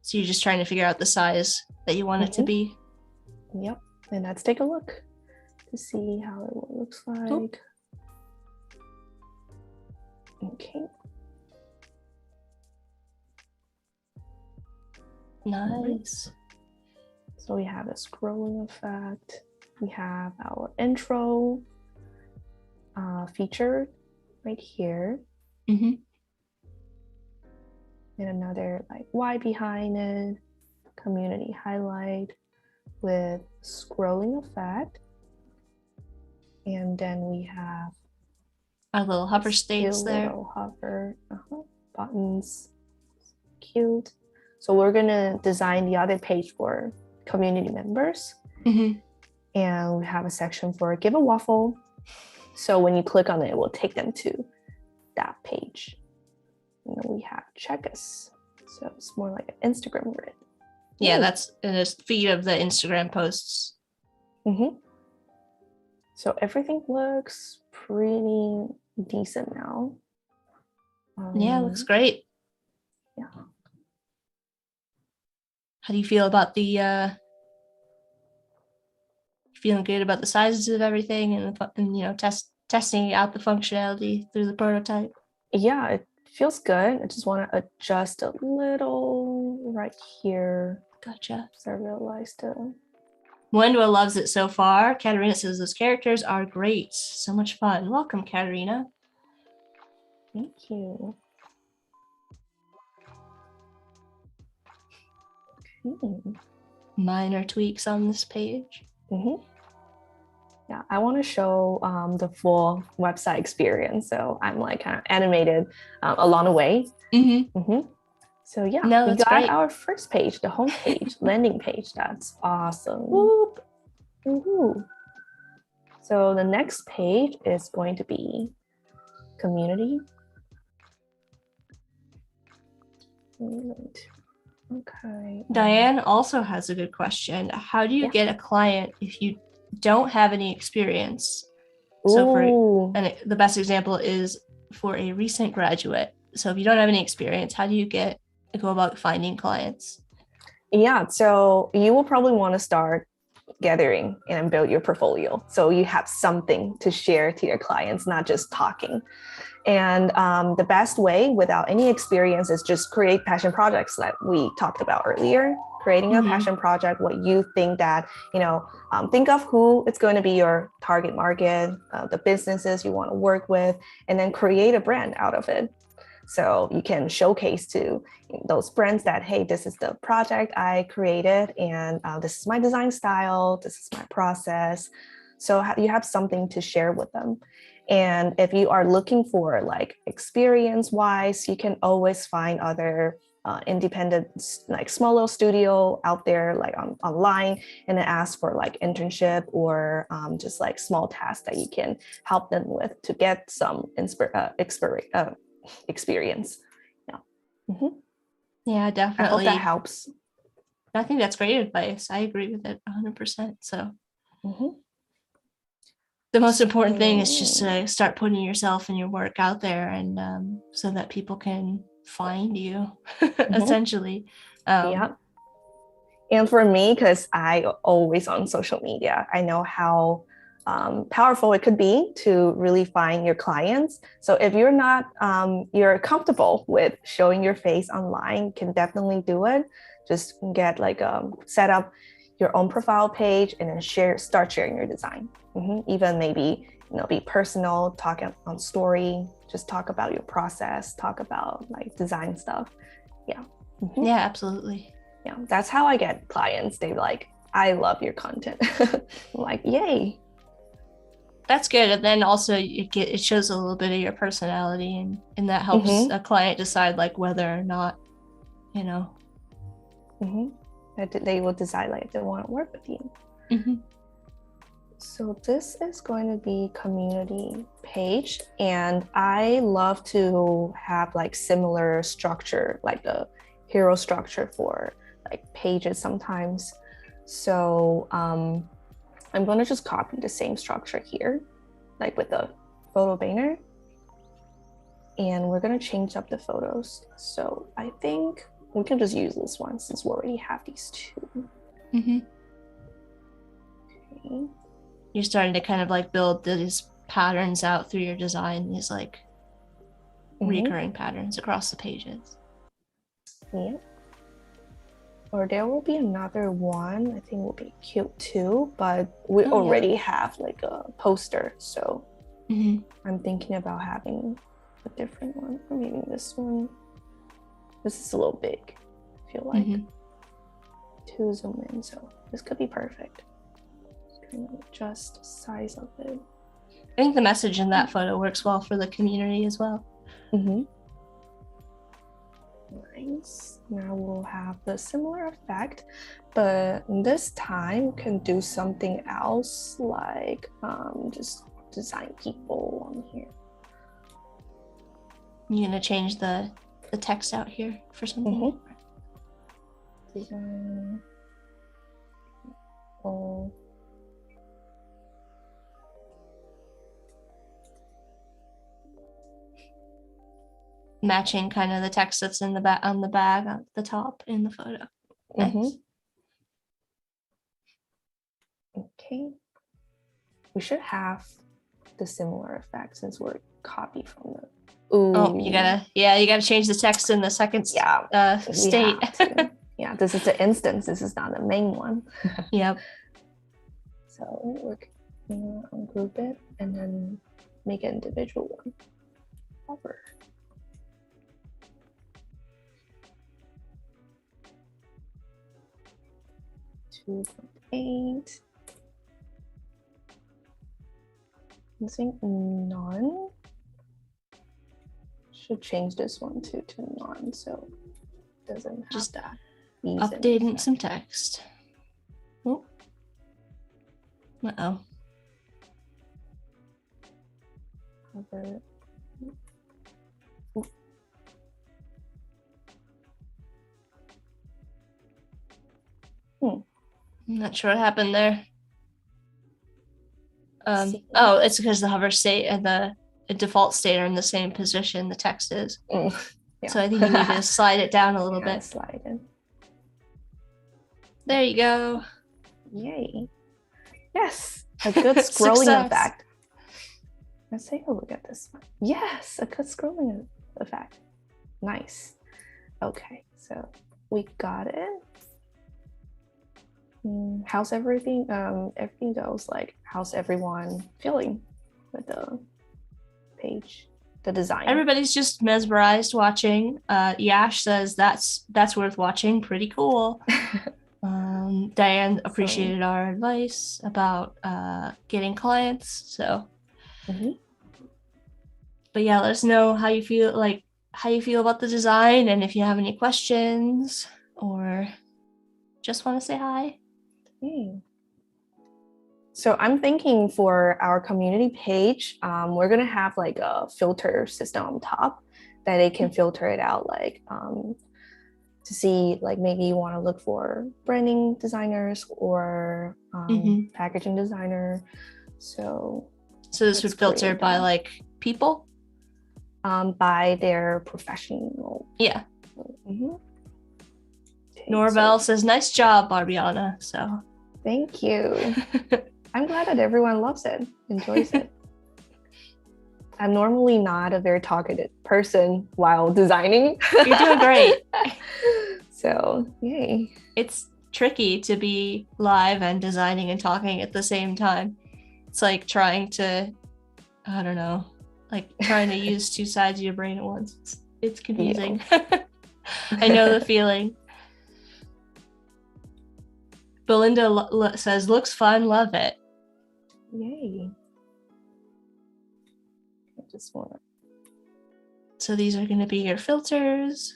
So you're just trying to figure out the size that you want it to be. Yep. And let's take a look to see how it looks like. Cool. Okay. Nice. So we have a scrolling effect. We have our intro featured right here. Mm-hmm. And another like why behind it, community highlight with scrolling effect. And then we have our little hover states there. Little hover buttons. Cute. So we're gonna design the other page for community members. Mm-hmm. And we have a section for give a waffle. So when you click on it, it will take them to that page. And then we have check us. So it's more like an Instagram grid. Yeah, that's in a feed of the Instagram posts. Mm-hmm. So everything looks pretty decent now. Yeah, it looks great. Yeah. How do you feel about the feeling good about the sizes of everything and testing out the functionality through the prototype? Yeah, it feels good. I just want to adjust a little right here. Gotcha. So I realized Wendell loves it so far. Katarina says those characters are great. So much fun. Welcome, Katarina. Thank you. Minor tweaks on this page. Mm-hmm. Yeah, I want to show the full website experience. So I'm like kind of animated along the way. Mm-hmm. Mm-hmm. So yeah, we got great. our first page, the home page, landing page. That's awesome. Whoop. Woo-hoo. So the next page is going to be community. Okay. Diane also has a good question. How do you get a client if you don't have any experience? So the best example is for a recent graduate. So if you don't have any experience, how do you go about finding clients? Yeah, so you will probably want to start gathering and build your portfolio. So you have something to share to your clients, not just talking. And the best way without any experience is just create passion projects that we talked about earlier. Creating a passion project, what you think that, think of who it's going to be your target market, the businesses you want to work with, and then create a brand out of it. So you can showcase to those brands that, hey, this is the project I created, and this is my design style, this is my process. So you have something to share with them. And if you are looking for like experience-wise, you can always find other independent, like small little studio out there, like online, and then ask for like internship or just like small tasks that you can help them with to get some experience. Yeah. Mm-hmm. Yeah, definitely. I hope that helps. I think that's great advice. I agree with it 100%. So the most important thing is just to start putting yourself and your work out there, and so that people can find you essentially. Yeah. And for me, because I always on social media, I know how powerful it could be to really find your clients. So if you're not, you're comfortable with showing your face online, you can definitely do it. Just get like set up your own profile page and then start sharing your design. Even maybe, be personal, talk on story, just talk about your process, talk about like design stuff. Yeah. Yeah, absolutely. Yeah, that's how I get clients. They're like, I love your content. I'm like, yay. That's good. And then also it shows a little bit of your personality, and that helps a client decide like whether or not, that they will decide like if they want to work with you. So this is going to be community page, and I love to have like similar structure, like the hero structure for like pages sometimes. So I'm going to just copy the same structure here, like with the photo banner, and we're going to change up the photos. So I think we can just use this one since we already have these two. Okay. You're starting to kind of like build these patterns out through your design, these like recurring patterns across the pages. Yeah. Or there will be another one, I think will be cute too, but we already have like a poster. So I'm thinking about having a different one, or maybe this one. This is a little big, I feel like. To zoom in, so this could be perfect. Kind of adjust size of it. I think the message in that photo works well for the community as well. Nice. Now we'll have the similar effect, but this time we can do something else, like just design people on here. You're gonna change the text out here for something. Design. Matching kind of the text that's in the back on the bag at the top in the photo. Nice. Okay. We should have the similar effect since we're copied from the. You gotta change the text in the second state. Yeah, this is the instance. This is not the main one. Yep. So we're gonna ungroup it and then make an individual one. Cover. $2.8. Using none. Should change this one to none, so it doesn't have just that. Updating some text. Oh. Uh-oh. Cover. I'm not sure what happened there. It's because the hover state and the default state are in the same position the text is. Yeah. So I think you need to slide it down a little bit. Slide in. There you go. Yay. Yes, a good scrolling effect. Let's take a look at this one. Yes, a good scrolling effect. Nice. Okay, so we got it. How's everything? Everything goes like, how's everyone feeling with the page, the design? Everybody's just mesmerized watching. Yash says that's worth watching. Pretty cool. Diane appreciated our advice about getting clients. So, but yeah, let us know how you feel about the design, and if you have any questions or just want to say hi. So I'm thinking for our community page, we're gonna have like a filter system on top that it can filter it out, like to see like maybe you want to look for branding designers or packaging designer. So this would filter by like people, by their professional. Yeah. Norvell says, "Nice job, Barbiana." So. Thank you. I'm glad that everyone loves it, enjoys it. I'm normally not a very talkative person while designing. You're doing great. So, yay. It's tricky to be live and designing and talking at the same time. It's like trying to, I don't know, like trying to use two sides of your brain at once. It's confusing. Yeah. I know the feeling. Belinda says, looks fun, love it. Yay. I just want to. So these are going to be your filters.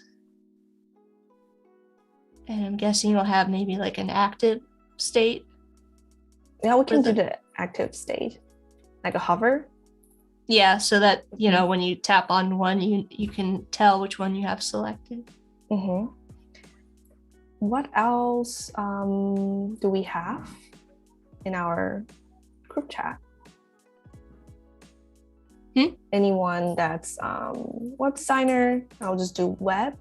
And I'm guessing you'll have maybe like an active state. Yeah, we can do the active state. Like a hover? Yeah, so that, you know, when you tap on one, you can tell which one you have selected. Mm-hmm. What else do we have in our group chat? Anyone that's web designer, I'll just do web,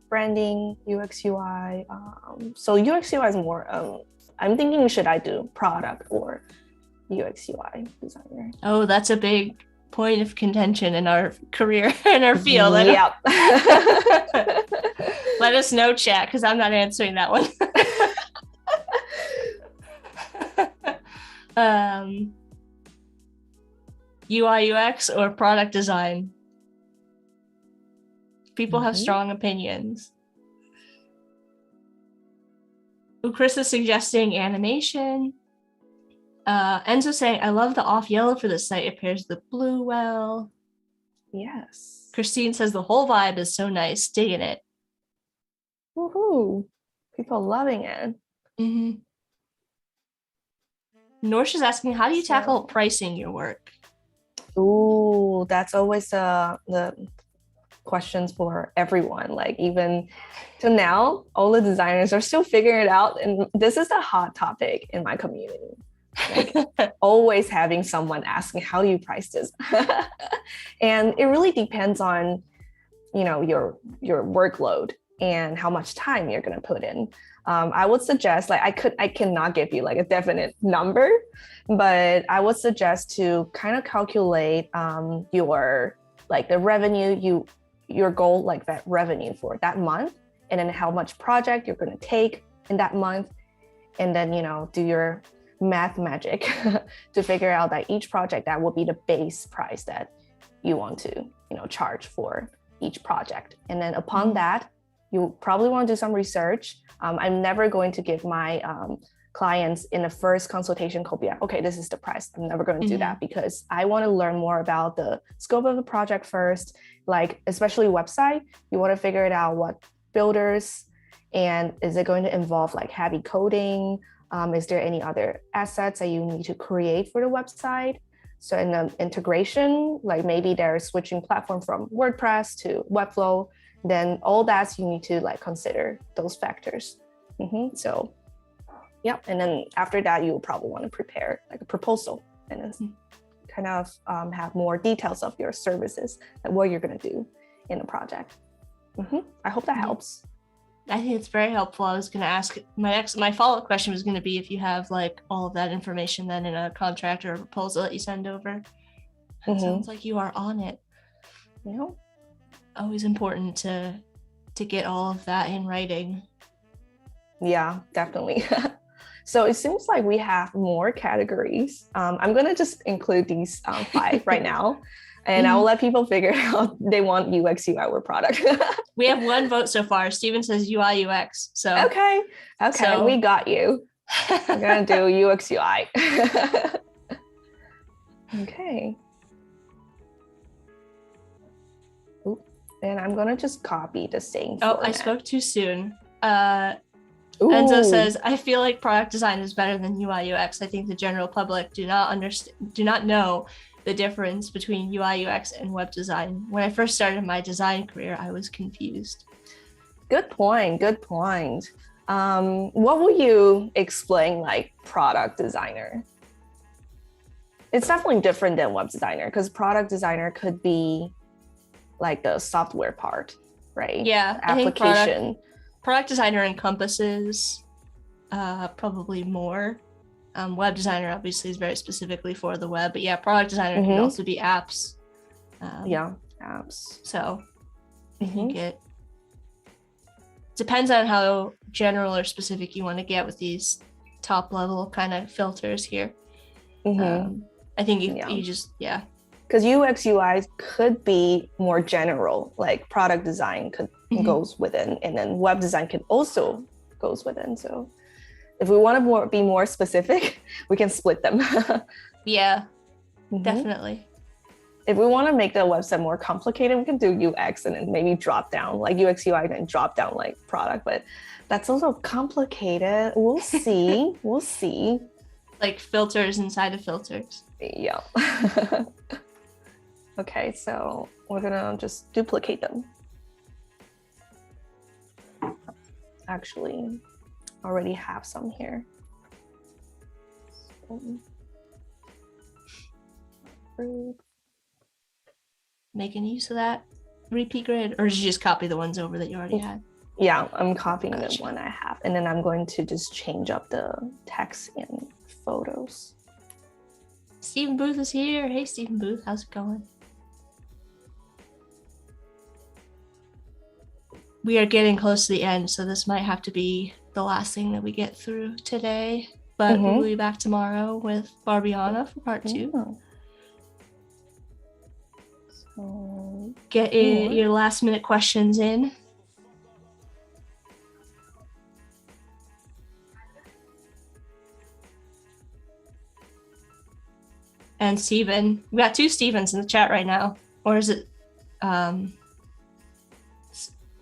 branding, UX UI. So UX UI is more, I'm thinking should I do product or UX UI designer? Oh, that's a big point of contention in our career, in our field. Yep. Let us know, chat, because I'm not answering that one. UI UX or product design. People have strong opinions. Ooh, Chris is suggesting animation. Enzo saying, I love the off yellow for this site. It pairs the blue well. Yes. Christine says the whole vibe is so nice. Digging it. Woohoo. People loving it. Mm-hmm. Norsh is asking, how do you tackle pricing your work? Ooh, that's always the questions for everyone. Like even to now, all the designers are still figuring it out. And this is a hot topic in my community. Like always having someone asking, how do you price this? And it really depends on, you know, your workload and how much time you're going to put in. I would suggest, like I cannot give you like a definite number, but I would suggest to kind of calculate your like the revenue, your goal, like that revenue for that month, and then how much project you're going to take in that month, and then, you know, do your math magic to figure out that each project, that will be the base price that you want to, you know, charge for each project. And then upon that, you probably want to do some research. I'm never going to give my clients in the first consultation call, yeah, okay, this is the price. I'm never going to do that, because I want to learn more about the scope of the project first. Like especially website, you want to figure it out, what builders, and is it going to involve like heavy coding? Is there any other assets that you need to create for the website? So in the integration, like maybe they're switching platform from WordPress to Webflow, then all that you need to like consider those factors. So, yeah. And then after that, you will probably want to prepare like a proposal and then kind of have more details of your services and what you're going to do in the project. I hope that helps. I think it's very helpful. I was going to ask, my follow-up question was going to be if you have like all of that information then in a contract or a proposal that you send over. It sounds like you are on it. You know, always important to get all of that in writing. Yeah, definitely. So it seems like we have more categories. I'm going to just include these 5 right now. And I will let people figure out they want UX, UI, or product. We have 1 vote so far. Steven says UI, UX. So okay, so, we got you. We're gonna do UX, UI. Okay. Ooh, and I'm gonna just copy the same. Oh, I spoke too soon. Enzo says, I feel like product design is better than UI, UX. I think the general public do not know the difference between UI, UX, and web design. When I first started my design career, I was confused. Good point. What would you explain like product designer? It's definitely different than web designer, because product designer could be like the software part, right? Yeah, application. I think product designer encompasses probably more Web designer obviously is very specifically for the web, but yeah, product designer can also be apps. Apps. So I think it depends on how general or specific you want to get with these top level kind of filters here. I think you just, because UX UI could be more general, like product design goes within, and then web design can also goes within. So if we want to be more specific, we can split them. Yeah, definitely. If we want to make the website more complicated, we can do UX and then maybe drop down like UX UI and drop down like product, but that's also complicated. We'll see. We'll see. Like filters inside of filters. Yeah. Okay, so we're gonna just duplicate them. Actually, already have some here. Making use of that repeat grid, or did you just copy the ones over that you already had? Yeah, I'm copying the one I have, and then I'm going to just change up the text in photos. Stephen Booth is here. Hey, Stephen Booth, how's it going? We are getting close to the end, so this might have to be the last thing that we get through today, but we'll be back tomorrow with Barbiana for part 2. So get your last minute questions in. And Steven, we got 2 Stevens in the chat right now. Or is it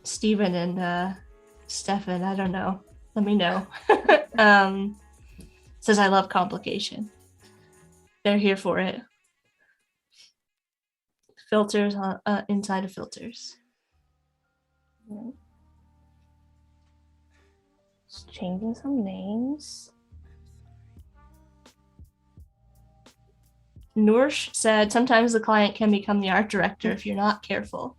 Steven and Stefan? I don't know. Let me know. Says I love complication. They're here for it. Filters on inside of filters. Just changing some names. Noorsh said sometimes the client can become the art director if you're not careful.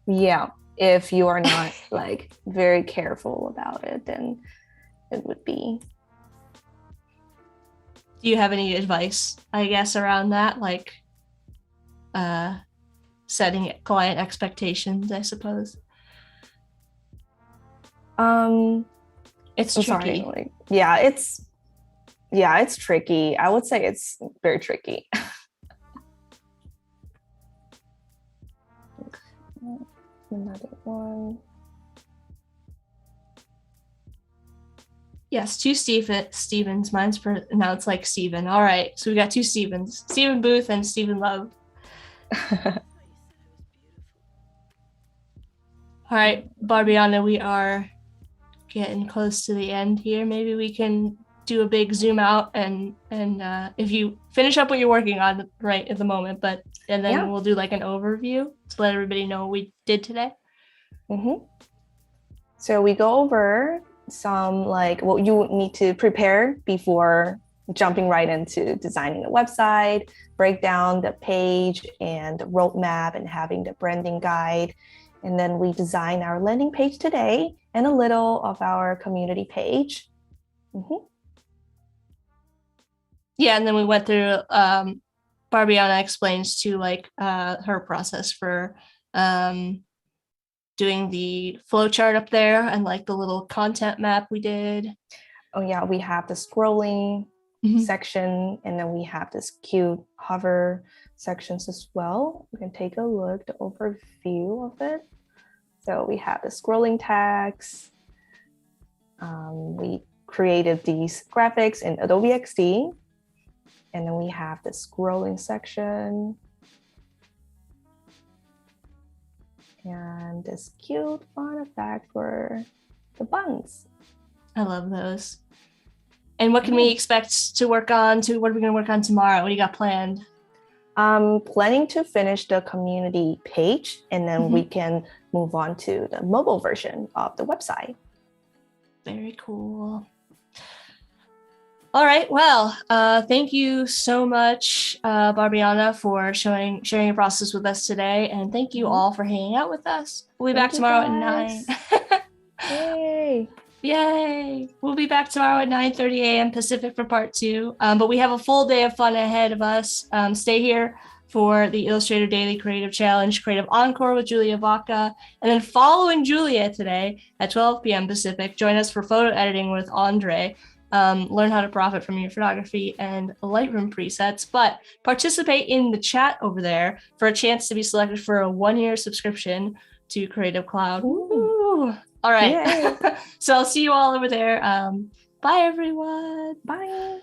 Yeah, if you are not like very careful about it, then it would be. Do you have any advice, I guess, around that? Like setting client expectations, I suppose. It's tricky. Sorry, it's tricky. I would say it's very tricky. Another one. Yes, 2 Stevens. Mine's pronounced like Steven. All right, so we got 2 Stevens. Stephen Booth and Stephen Love. All right, Barbiana, we are getting close to the end here. Maybe we can do a big zoom out and if you finish up what you're working on right at the moment, and then we'll do like an overview to let everybody know what we did today. So we go over some like what you need to prepare before jumping right into designing a website, break down the page and the roadmap and having the branding guide. And then we design our landing page today and a little of our community page. Yeah, and then we went through, Barbiana explains to like her process for doing the flowchart up there and like the little content map we did. Oh yeah, we have the scrolling section, and then we have this cute hover sections as well. You can take a look, the overview of it. So we have the scrolling tags. We created these graphics in Adobe Xd. And then we have the scrolling section. And this cute fun effect for the buttons. I love those. And what can we expect to work on? What are we going to work on tomorrow? What do you got planned? I'm planning to finish the community page, and then we can move on to the mobile version of the website. Very cool. All right. Well, thank you so much, Barbiana, for sharing your process with us today. And thank you all for hanging out with us. We'll be back tomorrow at 9. Yay. Yay! We'll be back tomorrow at 9:30 a.m. Pacific for part 2. But we have a full day of fun ahead of us. Stay here for the Illustrator Daily Creative Challenge, Creative Encore with Julia Vaca. And then following Julia today at 12 p.m. Pacific, join us for photo editing with Andre. Learn how to profit from your photography and Lightroom presets, but participate in the chat over there for a chance to be selected for a 1-year subscription to Creative Cloud. Ooh. All right. So I'll see you all over there. Bye, everyone. Bye.